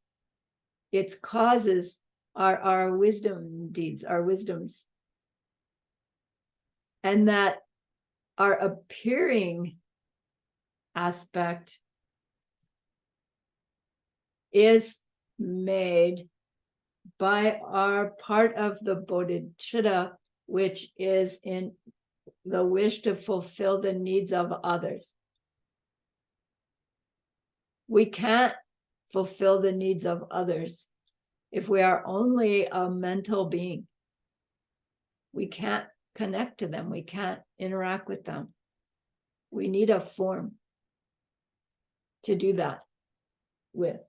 its causes are our wisdom deeds, our wisdoms. And that our appearing aspect is made by our part of the bodhicitta, which is in the wish to fulfill the needs of others. We can't fulfill the needs of others if we are only a mental being. We can't connect to them. We can't interact with them. We need a form to do that with.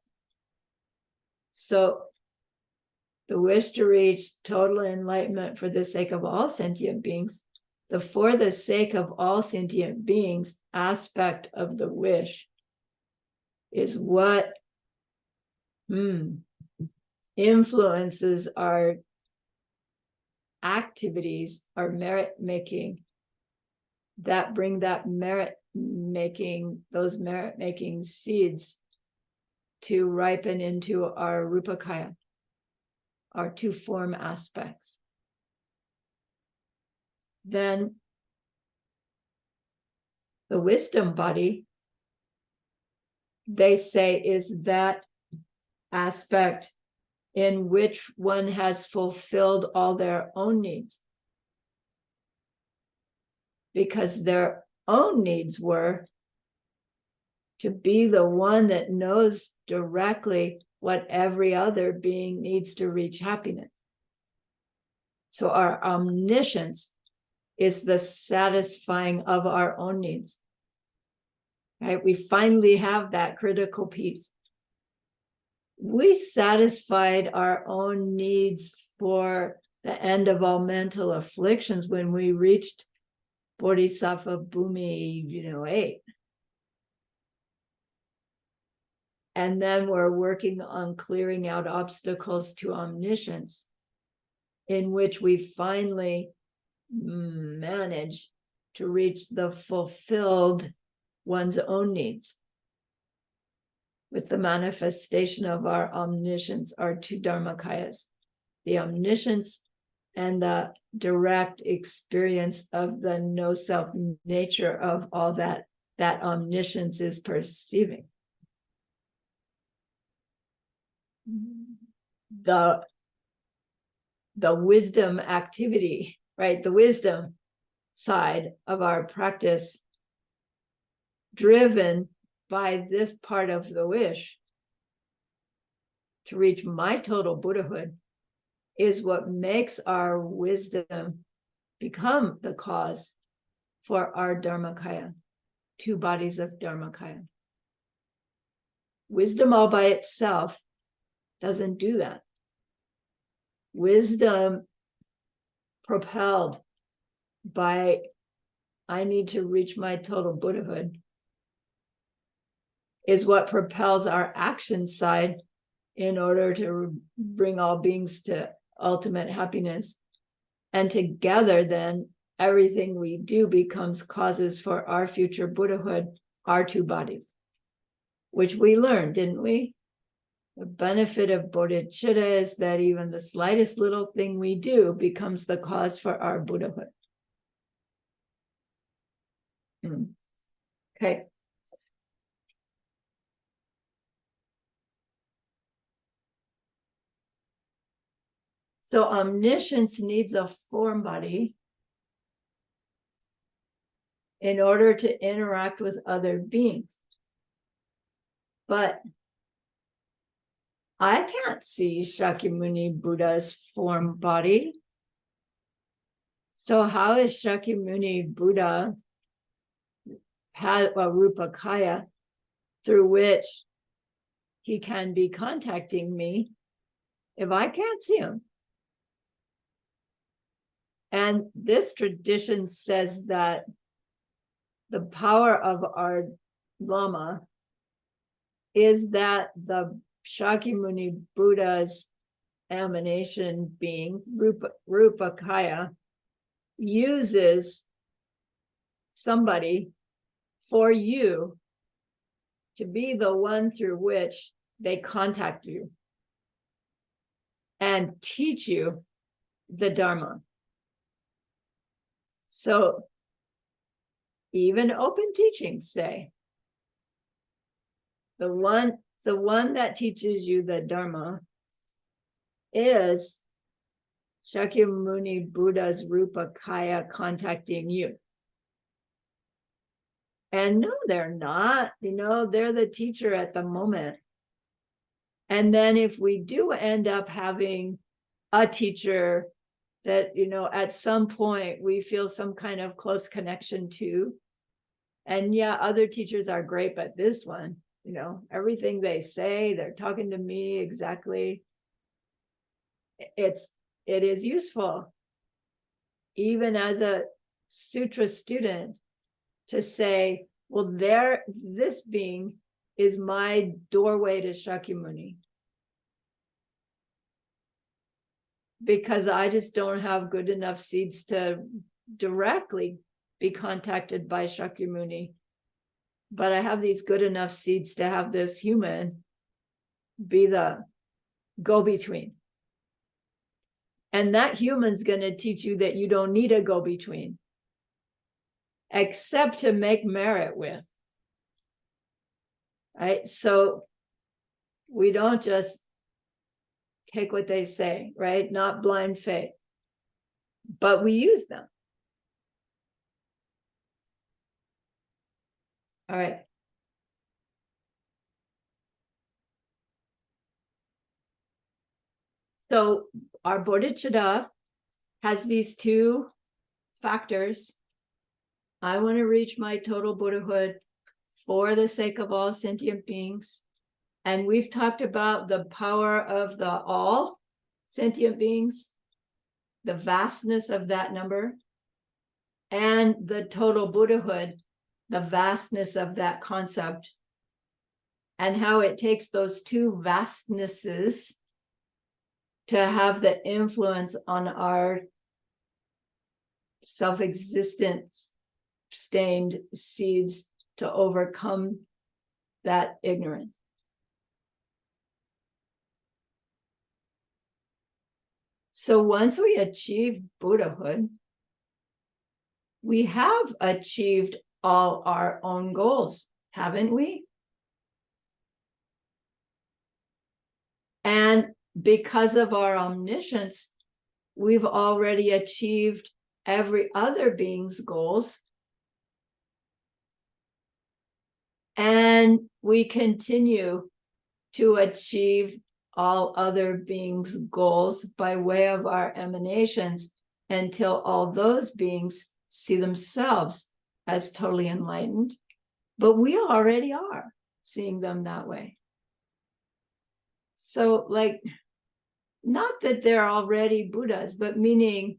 So the wish to reach total enlightenment for the sake of all sentient beings, the for the sake of all sentient beings aspect of the wish is what influences our activities, our merit making, that bring that merit making, those merit making seeds to ripen into our Rupakaya, our two form aspects. Then the wisdom body, they say, is that aspect in which one has fulfilled all their own needs. Because their own needs were to be the one that knows directly what every other being needs to reach happiness. So our omniscience is the satisfying of our own needs. Right? We finally have that critical piece. We satisfied our own needs for the end of all mental afflictions when we reached Bodhisattva Bhumi, 8. And then we're working on clearing out obstacles to omniscience, in which we finally manage to reach the fulfilled one's own needs. With the manifestation of our omniscience, our two Dharmakayas, the omniscience and the direct experience of the no self nature of all that omniscience is perceiving. The wisdom activity, right? The wisdom side of our practice, driven by this part of the wish to reach my total Buddhahood, is what makes our wisdom become the cause for our Dharmakaya, two bodies of Dharmakaya. Wisdom all by itself doesn't do that. Wisdom propelled by, I need to reach my total Buddhahood, is what propels our action side in order to bring all beings to ultimate happiness. And together then, everything we do becomes causes for our future Buddhahood, our two bodies, which we learned, didn't we? The benefit of bodhicitta is that even the slightest little thing we do becomes the cause for our Buddhahood. Okay. So omniscience needs a form body in order to interact with other beings. But I can't see Shakyamuni Buddha's form body. So how is Shakyamuni Buddha, Rupakaya, through which he can be contacting me if I can't see him. And this tradition says that the power of our Lama is that the Shakyamuni Buddha's emanation being, Rupakaya, uses somebody for you to be the one through which they contact you and teach you the Dharma. So even open teachings say, the one that teaches you the Dharma is Shakyamuni Buddha's Rupakaya contacting you. And no, they're not, they're the teacher at the moment. And then if we do end up having a teacher that, at some point we feel some kind of close connection to, and yeah, other teachers are great, but this one, everything they say, they're talking to me exactly. It is useful, even as a sutra student, to say, well, this being is my doorway to Shakyamuni. Because I just don't have good enough seeds to directly be contacted by Shakyamuni. But I have these good enough seeds to have this human be the go-between. And that human's going to teach you that you don't need a go-between, except to make merit with. Right? So we don't just take what they say, right? Not blind faith, but we use them. All right. So our bodhicitta has these two factors. I want to reach my total Buddhahood for the sake of all sentient beings. And we've talked about the power of the all sentient beings, the vastness of that number, and the total Buddhahood, the vastness of that concept, and how it takes those two vastnesses to have the influence on our self-existence stained seeds to overcome that ignorance. So once we achieve Buddhahood, we have achieved all our own goals, haven't we? And because of our omniscience, we've already achieved every other being's goals. And we continue to achieve all other beings' goals by way of our emanations until all those beings see themselves as totally enlightened. But we already are seeing them that way. So, not that they're already Buddhas, but meaning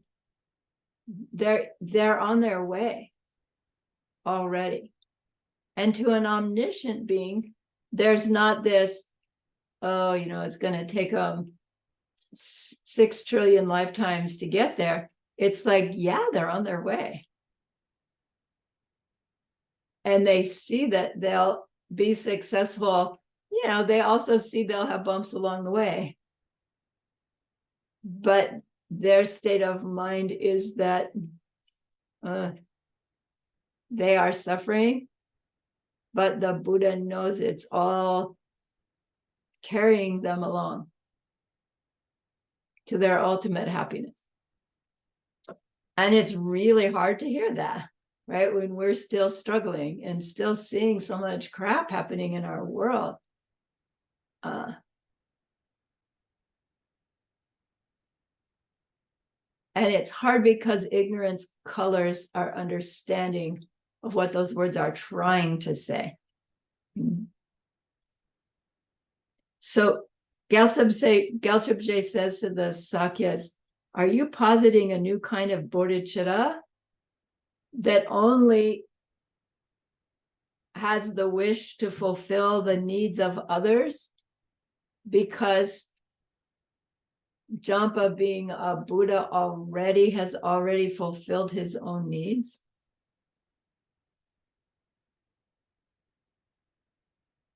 they're on their way already. And to an omniscient being, there's not this, it's going to take 6 trillion lifetimes to get there. It's like, yeah, they're on their way. And they see that they'll be successful. They also see they'll have bumps along the way. But their state of mind is that they are suffering, but the Buddha knows it's all carrying them along to their ultimate happiness. And it's really hard to hear that, right? When we're still struggling and still seeing so much crap happening in our world. And it's hard because ignorance colors our understanding of what those words are trying to say. So Gyaltsabje says to the Sakyas, are you positing a new kind of bodhicitta that only has the wish to fulfill the needs of others because Jampa, being a Buddha already, has already fulfilled his own needs?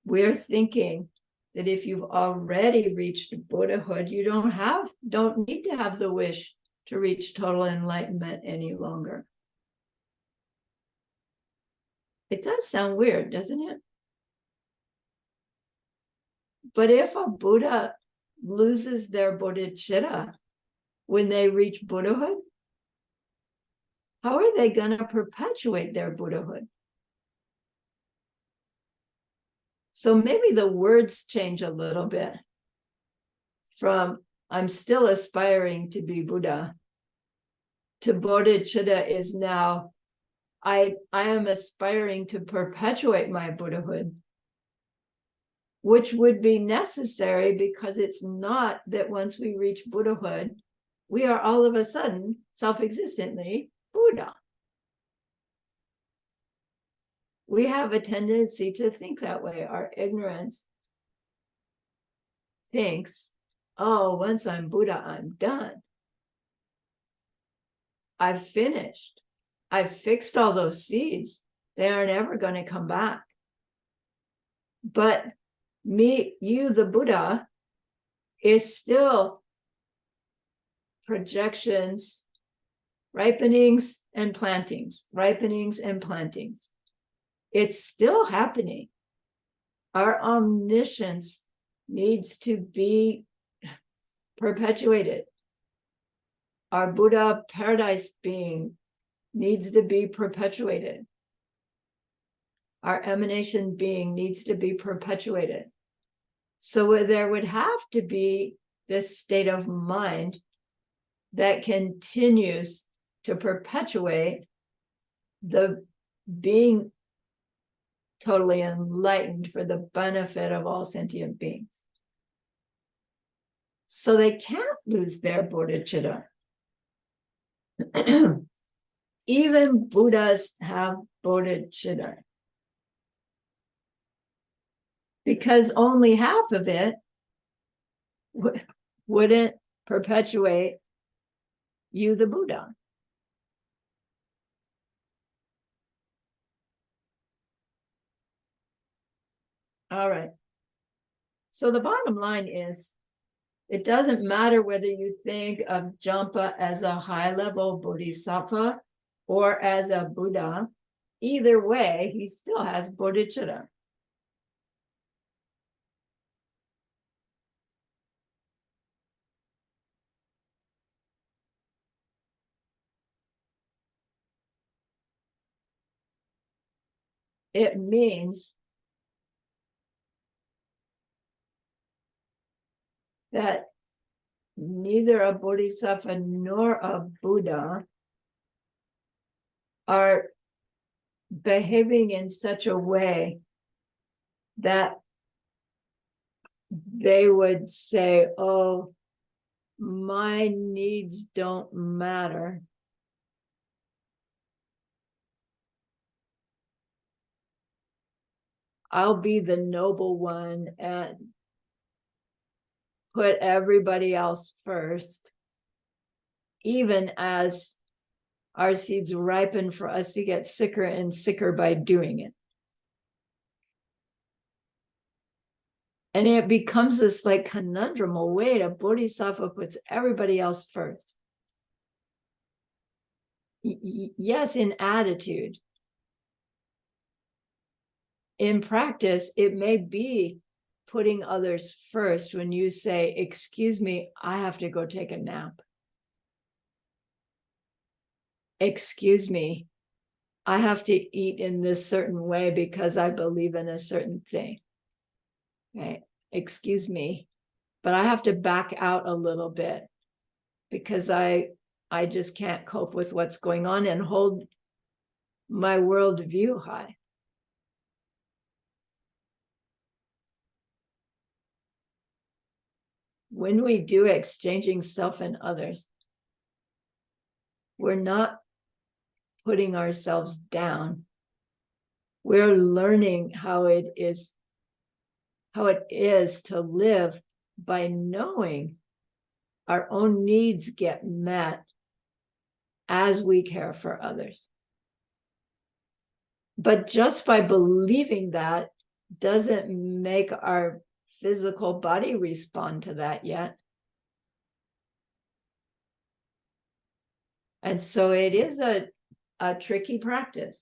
We're thinking that if you've already reached Buddhahood, you don't need to have the wish to reach total enlightenment any longer. It does sound weird, doesn't it? But if a Buddha loses their bodhicitta when they reach Buddhahood, how are they going to perpetuate their Buddhahood? So maybe the words change a little bit from I'm still aspiring to be Buddha to bodhicitta is now I am aspiring to perpetuate my Buddhahood, which would be necessary because it's not that once we reach Buddhahood, we are all of a sudden self-existently Buddha. We have a tendency to think that way. Our ignorance thinks, oh, once I'm Buddha, I'm done. I've finished. I've fixed all those seeds. They aren't ever going to come back. But you, the Buddha, is still projections, ripenings and plantings, ripenings and plantings. It's still happening. Our omniscience needs to be perpetuated. Our Buddha paradise being needs to be perpetuated. Our emanation being needs to be perpetuated. So there would have to be this state of mind that continues to perpetuate the being totally enlightened for the benefit of all sentient beings. So they can't lose their bodhicitta. Even Buddhas have bodhicitta, because only half of it wouldn't perpetuate you, the Buddha. All right. So the bottom line is, it doesn't matter whether you think of Jampa as a high-level bodhisattva or as a Buddha. Either way, he still has bodhicitta. It means that neither a bodhisattva nor a Buddha are behaving in such a way that they would say, oh, my needs don't matter. I'll be the noble one and put everybody else first, even as our seeds ripen for us to get sicker and sicker by doing it. And it becomes this like conundrum. Oh, wait, a bodhisattva puts everybody else first. Yes, in attitude. In practice, it may be putting others first when you say, excuse me, I have to go take a nap. Excuse me, I have to eat in this certain way because I believe in a certain thing. Okay, excuse me, but I have to back out a little bit because I just can't cope with what's going on and hold my worldview high. when we do exchanging self and others, we're not putting ourselves down. We're learning how it is to live by knowing our own needs get met as we care for others. But just by believing that doesn't make our physical body respond to that yet. And so it is a tricky practice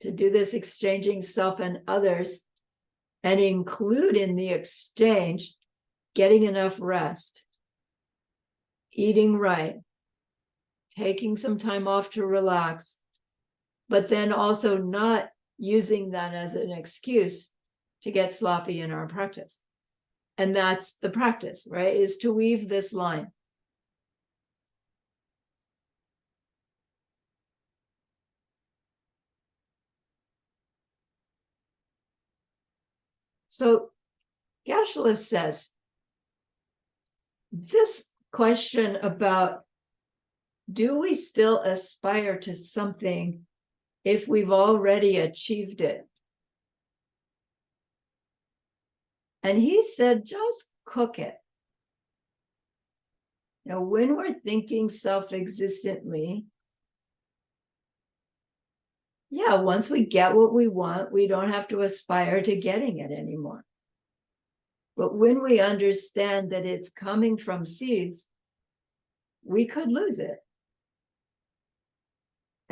to do this exchanging self and others, and include in the exchange getting enough rest, eating right, taking some time off to relax, but then also not using that as an excuse to get sloppy in our practice. And that's the practice, right? Is to weave this line. So Geshe-la says, this question about, do we still aspire to something if we've already achieved it? And he said, just cook it. Now, when we're thinking self-existently, yeah, once we get what we want, we don't have to aspire to getting it anymore. But when we understand that it's coming from seeds, we could lose it.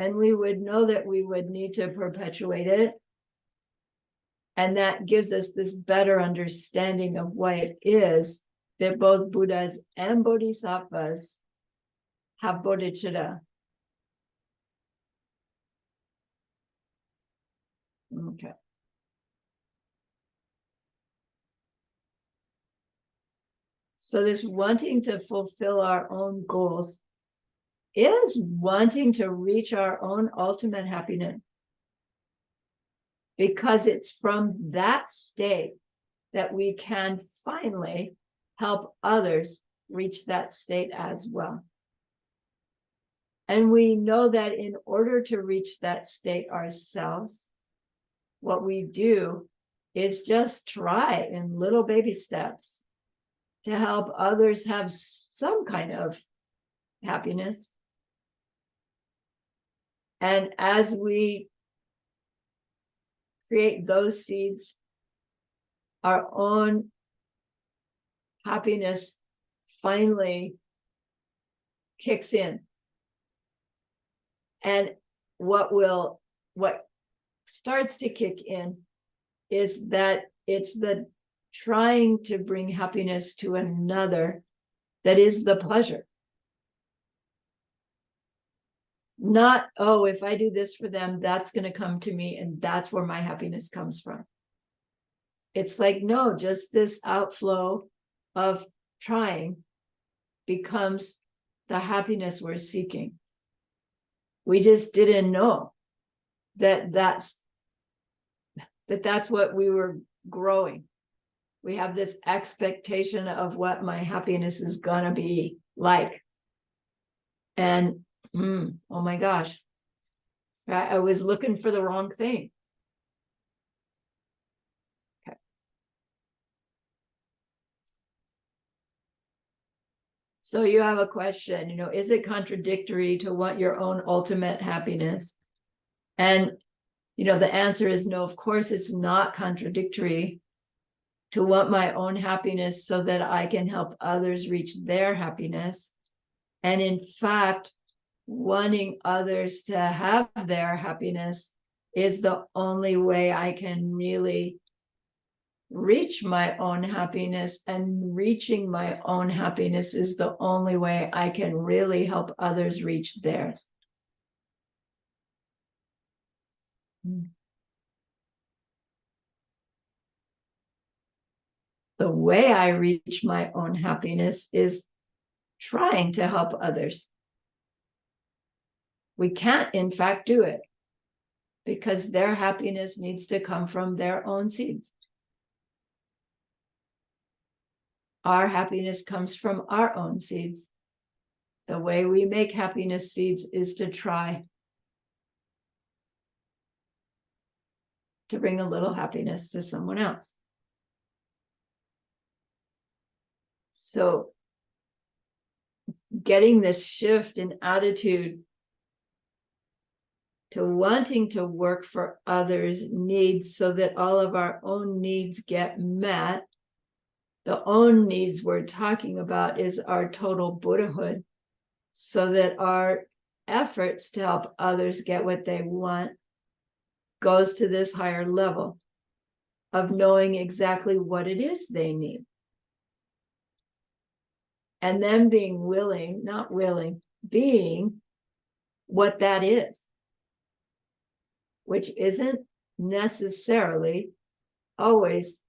And we would know that we would need to perpetuate it. And that gives us this better understanding of what it is that both Buddhas and Bodhisattvas have bodhicitta. Okay. So this wanting to fulfill our own goals is wanting to reach our own ultimate happiness, because it's from that state that we can finally help others reach that state as well. And we know that in order to reach that state ourselves, what we do is just try in little baby steps to help others have some kind of happiness. And as we create those seeds, our own happiness finally kicks in. And what starts to kick in is that it's the trying to bring happiness to another that is the pleasure. Not, oh, if I do this for them, that's going to come to me, and that's where my happiness comes from. It's like, no, just this outflow of trying becomes the happiness we're seeking. We just didn't know that that's what we were growing. We have this expectation of what my happiness is gonna be like. And oh my gosh, I was looking for the wrong thing. Okay. So you have a question, is it contradictory to want your own ultimate happiness? And, the answer is no, of course it's not contradictory to want my own happiness so that I can help others reach their happiness. And in fact, wanting others to have their happiness is the only way I can really reach my own happiness, and reaching my own happiness is the only way I can really help others reach theirs. The way I reach my own happiness is trying to help others. We can't, in fact, do it because their happiness needs to come from their own seeds. Our happiness comes from our own seeds. The way we make happiness seeds is to try to bring a little happiness to someone else. So getting this shift in attitude to wanting to work for others' needs so that all of our own needs get met. The own needs we're talking about is our total Buddhahood, so that our efforts to help others get what they want goes to this higher level of knowing exactly what it is they need. And then being willing, not willing, being what that is, which isn't necessarily always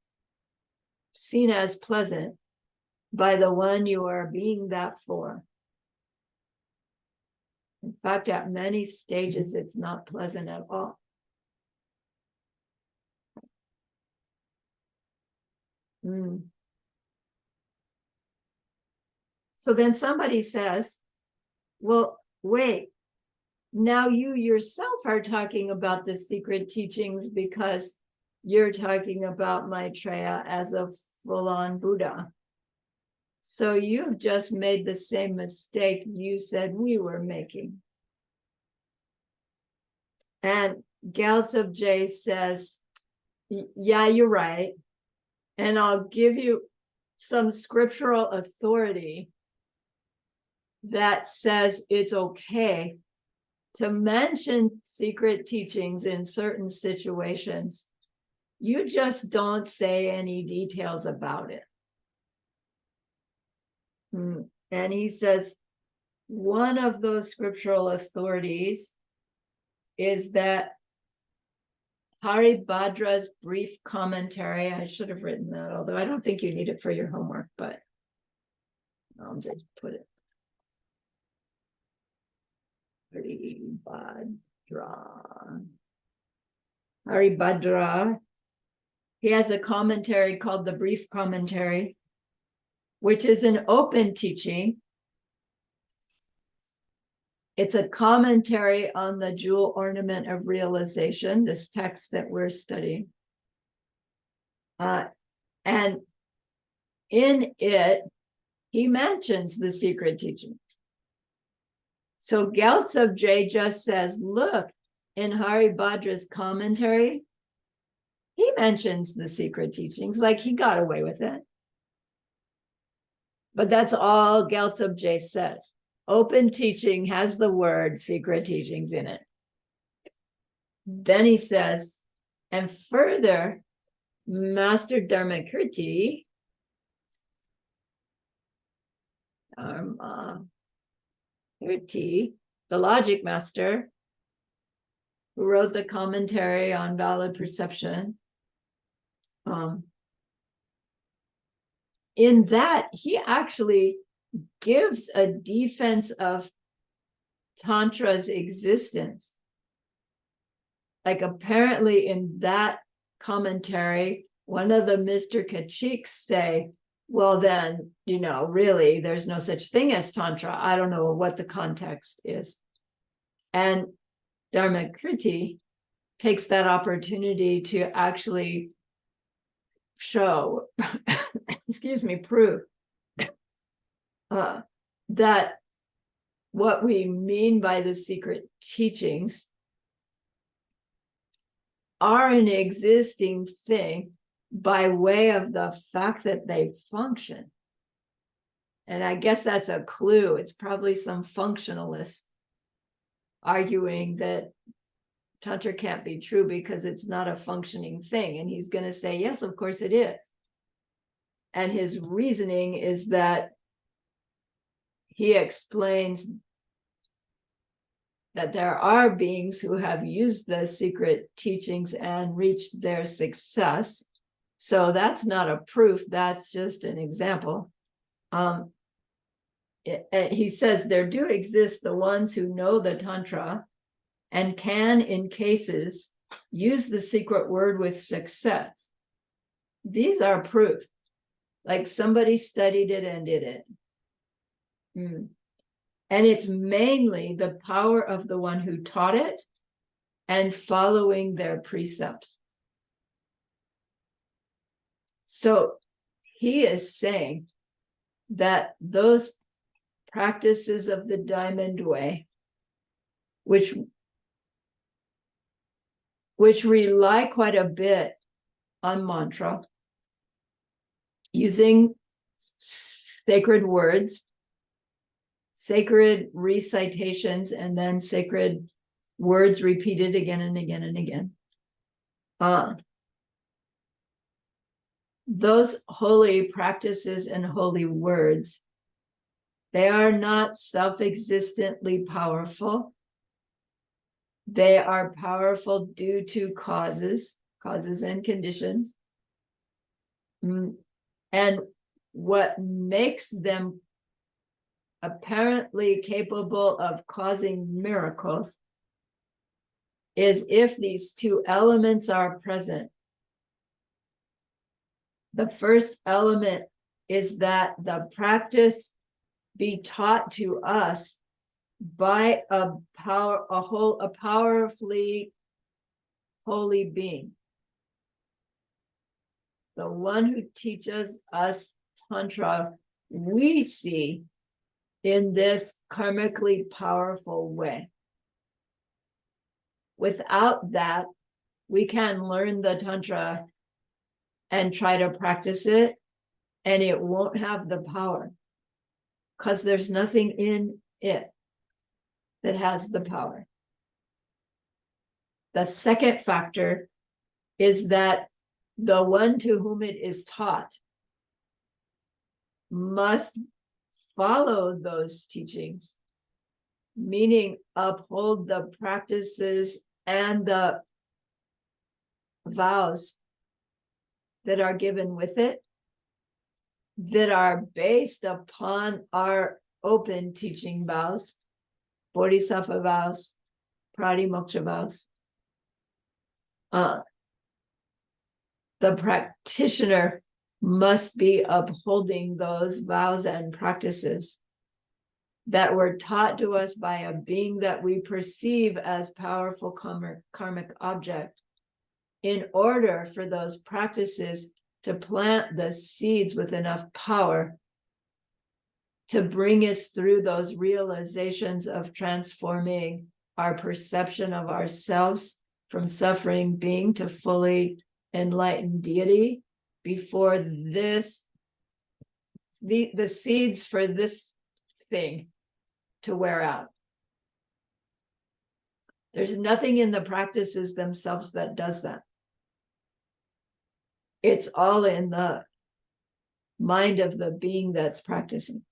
seen as pleasant by the one you are being that for. In fact, at many stages, it's not pleasant at all. So then somebody says, well, wait, now you yourself are talking about the secret teachings because you're talking about Maitreya as a full-on Buddha. So you've just made the same mistake you said we were making. And Gyaltsab J says, yeah, you're right. And I'll give you some scriptural authority that says it's okay to mention secret teachings in certain situations. You just don't say any details about it. And he says, one of those scriptural authorities is that Haribhadra's brief commentary. I should have written that, although I don't think you need it for your homework, but I'll just put it. Haribhadra. He has a commentary called the Brief Commentary, which is an open teaching. It's a commentary on the Jewel Ornament of Realization, this text that we're studying. And in it, he mentions the secret teachings. So Gyaltsab J just says, look, in Haribhadra's commentary, he mentions the secret teachings, like he got away with it. But that's all Gyaltsab J says. Open teaching has the word secret teachings in it. Then he says, and further, Master Dharmakirti, the logic master, who wrote the commentary on valid perception, in that he actually gives a defense of Tantra's existence. Like apparently in that commentary, one of the Mr. Kachiks say, well then, really there's no such thing as Tantra. I don't know what the context is. And Dharmakirti takes that opportunity to actually show, prove that what we mean by the secret teachings are an existing thing by way of the fact that they function. And I guess that's a clue. It's probably some functionalist arguing that Tantra can't be true because it's not a functioning thing. And he's going to say, yes, of course it is. And his reasoning is that he explains that there are beings who have used the secret teachings and reached their success. So that's not a proof, that's just an example. He says there do exist the ones who know the Tantra and can, in cases, use the secret word with success. These are proof. like somebody studied it and did it. And it's mainly the power of the one who taught it and following their precepts. So he is saying that those practices of the diamond way, which rely quite a bit on mantra, using sacred words, sacred recitations, and then sacred words repeated again and again and again. Those holy practices and holy words, they are not self-existently powerful. They are powerful due to causes and conditions. And what makes them apparently capable of causing miracles is if these two elements are present. The first element is that the practice be taught to us by a powerfully holy being. The one who teaches us Tantra, we see in this karmically powerful way. Without that, we can learn the Tantra and try to practice it, and it won't have the power because there's nothing in it that has the power. The second factor is that the one to whom it is taught must follow those teachings, meaning uphold the practices and the vows that are given with it, that are based upon our open teaching vows, bodhisattva vows, pratimoksha vows. The practitioner must be upholding those vows and practices that were taught to us by a being that we perceive as powerful karmic object, in order for those practices to plant the seeds with enough power to bring us through those realizations of transforming our perception of ourselves from suffering being to fully enlightened deity before this, the seeds for this thing to wear out. There's nothing in the practices themselves that does that. It's all in the mind of the being that's practicing.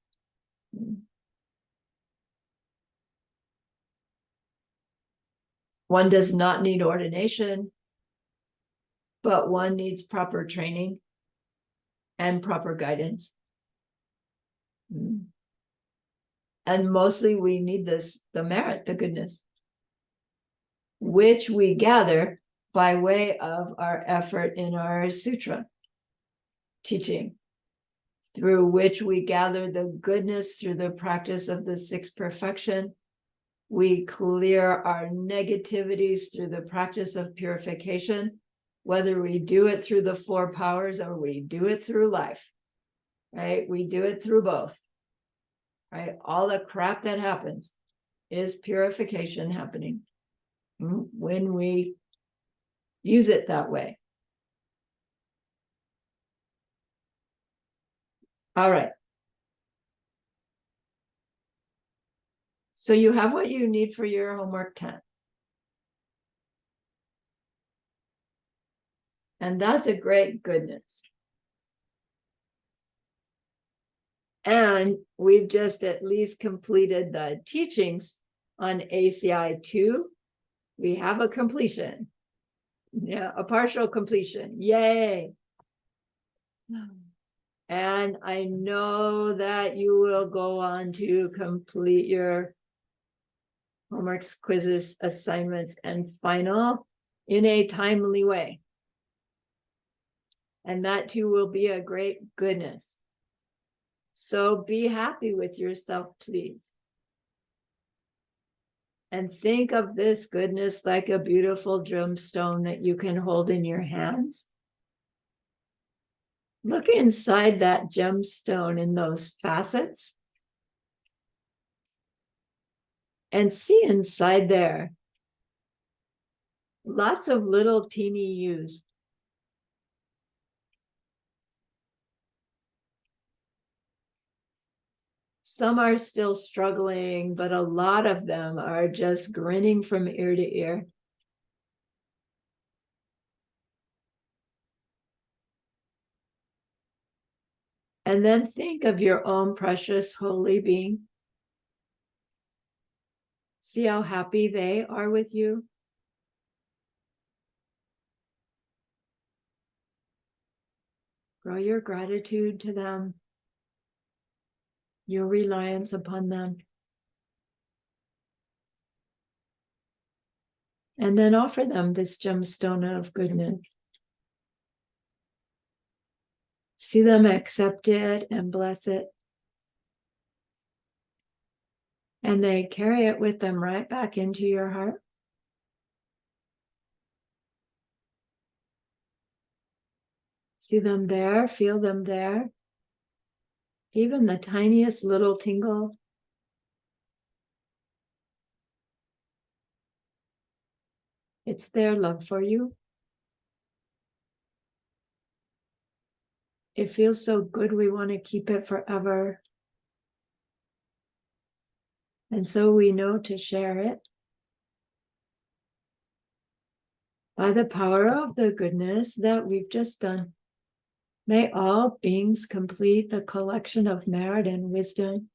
One does not need ordination, but one needs proper training and proper guidance. And mostly we need the merit, the goodness, which we gather by way of our effort in our sutra teaching, through which we gather the goodness through the practice of the sixth perfection. We clear our negativities through the practice of purification, whether we do it through the four powers or we do it through life, right? We do it through both, right? All the crap that happens is purification happening when we use it that way. All right. So you have what you need for your homework 10. And that's a great goodness. And we've just at least completed the teachings on ACI 2. We have a completion. Yeah, a partial completion. Yay. And I know that you will go on to complete your homeworks, quizzes, assignments, and final in a timely way. And that too will be a great goodness. So be happy with yourself, please. And think of this goodness like a beautiful gemstone that you can hold in your hands. Look inside that gemstone in those facets and see inside there lots of little teeny yous. Some are still struggling, but a lot of them are just grinning from ear to ear. And then think of your own precious holy being. See how happy they are with you. Grow your gratitude to them, your reliance upon them. And then offer them this gemstone of goodness. See them accept it and bless it. And they carry it with them right back into your heart. See them there, feel them there. Even the tiniest little tingle. It's their love for you. It feels so good, we want to keep it forever. And so we know to share it. By the power of the goodness that we've just done. May all beings complete the collection of merit and wisdom,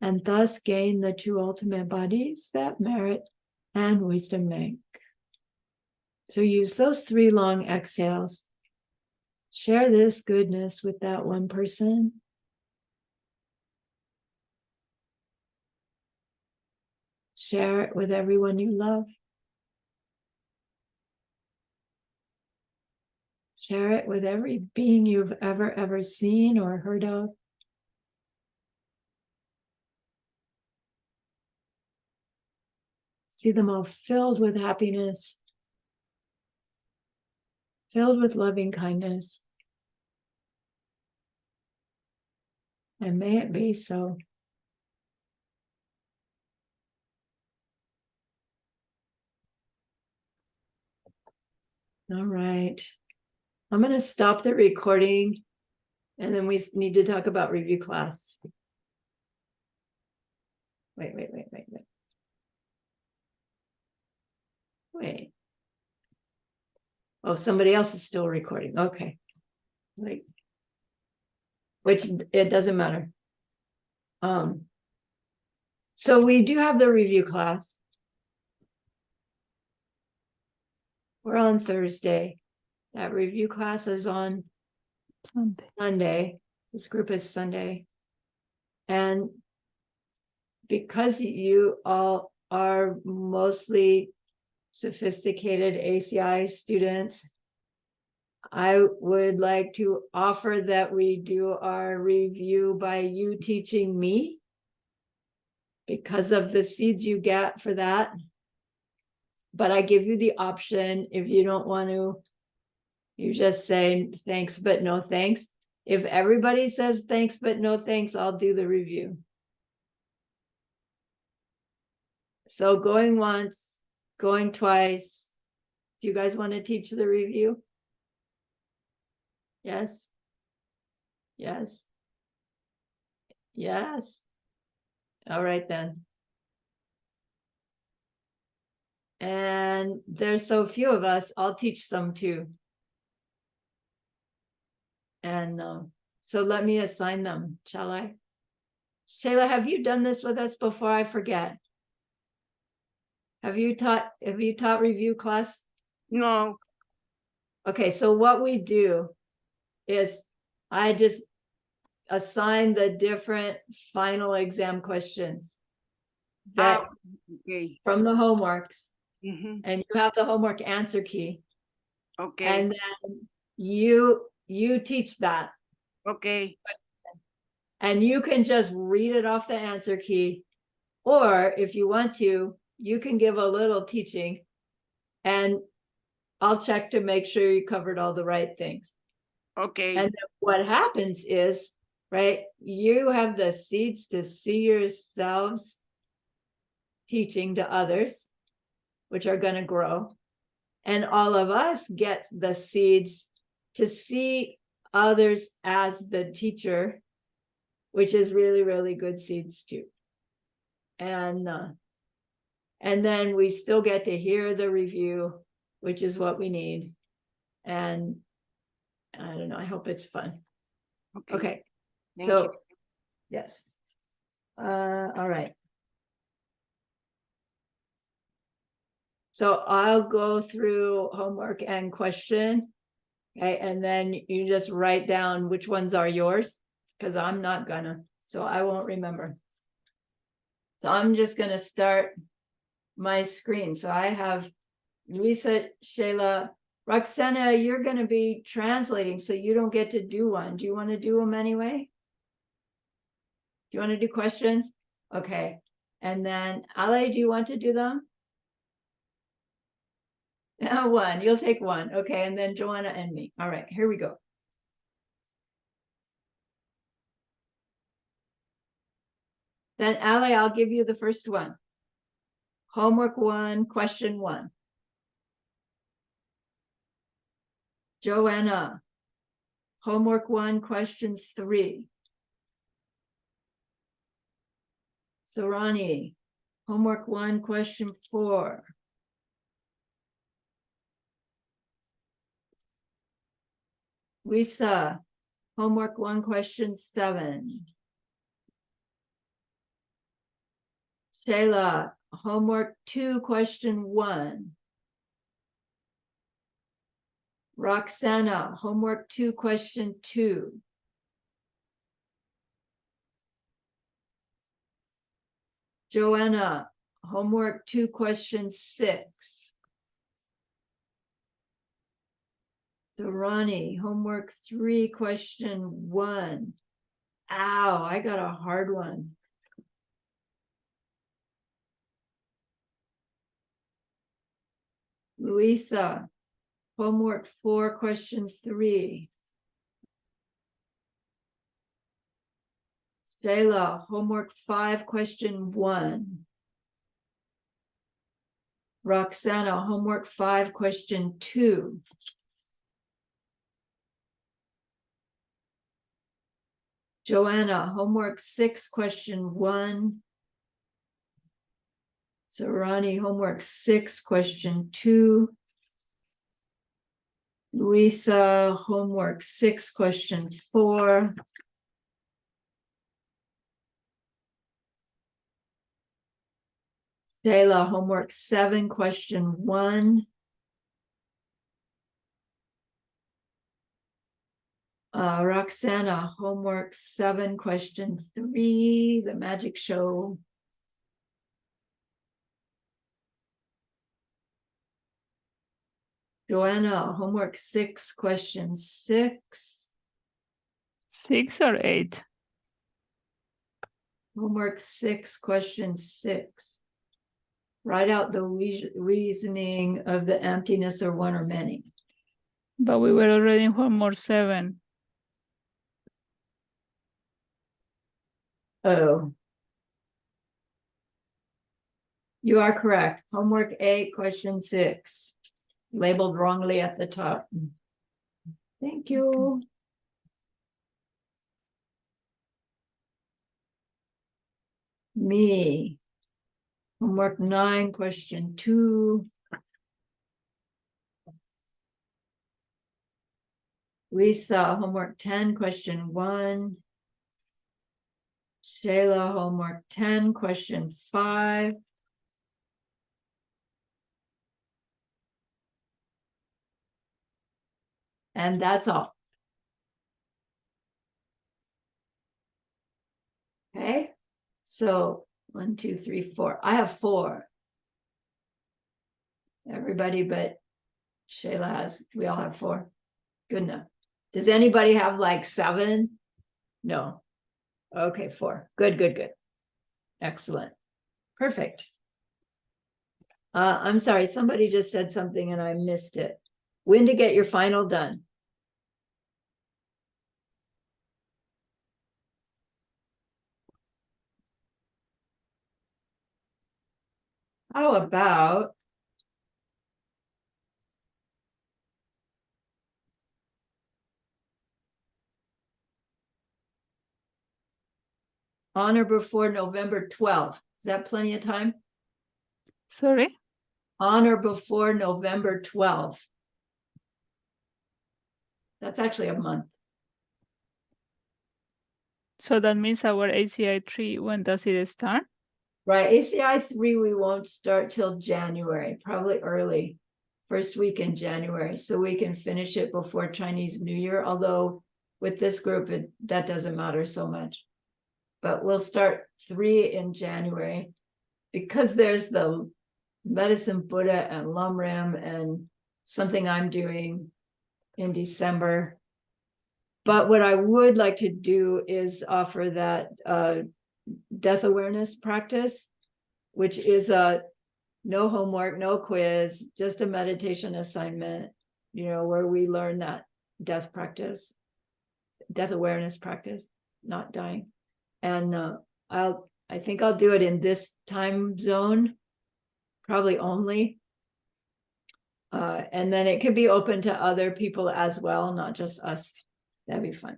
and thus gain the two ultimate bodies that merit and wisdom make. So use those 3 long exhales. Share this goodness with that one person. Share it with everyone you love. Share it with every being you've ever seen or heard of. See them all filled with happiness, filled with loving kindness. And may it be so. All right. I'm going to stop the recording, and then we need to talk about review class. Wait. Oh, somebody else is still recording. Okay. Which it doesn't matter. So we do have the review class. We're on Thursday. That review class is on Sunday. This group is Sunday. And because you all are mostly sophisticated ACI students, I would like to offer that we do our review by you teaching me because of the seeds you get for that. But I give you the option, if you don't want to, you just say thanks, but no thanks. If everybody says thanks, but no thanks, I'll do the review. So going once, going twice. Do you guys want to teach the review? Yes. Yes. Yes. All right then. And there's so few of us, I'll teach some too. And so let me assign them, shall I? Shayla, have you done this with us before? I forget. Have you taught review class? No. Okay, so what we do is I just assign the different final exam questions that Okay. from the homeworks. Mm-hmm. And you have the homework answer key. Okay. And then you you teach that. Okay. And you can just read it off the answer key. Or if you want to, you can give a little teaching and I'll check to make sure you covered all the right things. Okay. And then what happens is, right, you have the seeds to see yourselves teaching to others, which are going to grow. And all of us get the seeds to see others as the teacher, which is really, really good seeds too. And then we still get to hear the review, which is what we need. And I don't know, I hope it's fun. Okay. Thank So, you. yes. All right. So I'll go through homework and question. Okay, and then you just write down which ones are yours, because I'm not gonna, so I won't remember. So I'm just gonna start my screen. So I have Luisa, Shayla, Roxana, you're gonna be translating, so you don't get to do one. Do you want to do them anyway? Do you want to do questions? Okay. And then Ale, do you want to do them? One, you'll take one. Okay, and then Joanna and me. All right, here we go. Then Ale, I'll give you the first one. Homework 1, question 1. Joanna, homework 1, question 3. Sarahni, homework 1, question 4. Lisa, homework 1, question 7. Shayla, homework 2, question 1. Roxana, homework 2, question 2. Joanna, homework 2, question 6. Sarahni, homework 3, question 1. Ow, I got a hard one. Luisa, homework 4, question 3. Shayla, homework 5, question 1. Roxana, homework 5, question 2. Joanna, homework 6, question 1. Sarahni, homework 6, question 2. Luisa, homework 6, question 4. Shayla, homework 7, question 1. Roxana, homework 7, question 3, the magic show. Joanna, homework 6, question 6. 6 or 8? Homework 6, question 6. Write out the reasoning of the emptiness or one or many. But we were already in homework 7. Oh. You are correct. Homework 8, question 6. Labeled wrongly at the top. Thank you. Me. Homework 9, question 2. Lisa, homework 10, question 1. Shayla, homework 10, question 5. And that's all. Okay, so 1, 2, 3, 4. I have 4. Everybody but Shayla has, we all have 4. Good enough. Does anybody have like 7? No. Okay, 4. Good, good, good. Excellent. Perfect. I'm sorry, somebody just said something and I missed it. When to get your final done? How about on or before November 12th? Is that plenty of time? Sorry? On or before November 12th. That's actually a month. So that means our ACI 3, when does it start? Right, ACI 3, we won't start till January, probably early, first week in January, so we can finish it before Chinese New Year, although with this group, that doesn't matter so much. But we'll start 3 in January, because there's the Medicine Buddha and Lamrim and something I'm doing in December. But what I would like to do is offer that death awareness practice, which is a no homework, no quiz, just a meditation assignment, where we learn that death awareness practice, not dying. And I think I'll do it in this time zone, probably only. And then it could be open to other people as well, not just us. That'd be fun.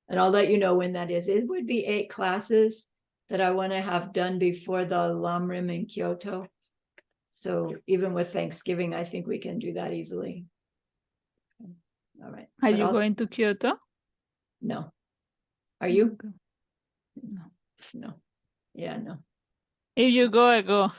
And I'll let you know when that is. It would be 8 classes that I want to have done before the Lamrim in Kyoto. So even with Thanksgiving, I think we can do that easily. All right. Are But you going to Kyoto? No. Are you? No. No. Yeah, no. If you go, I go.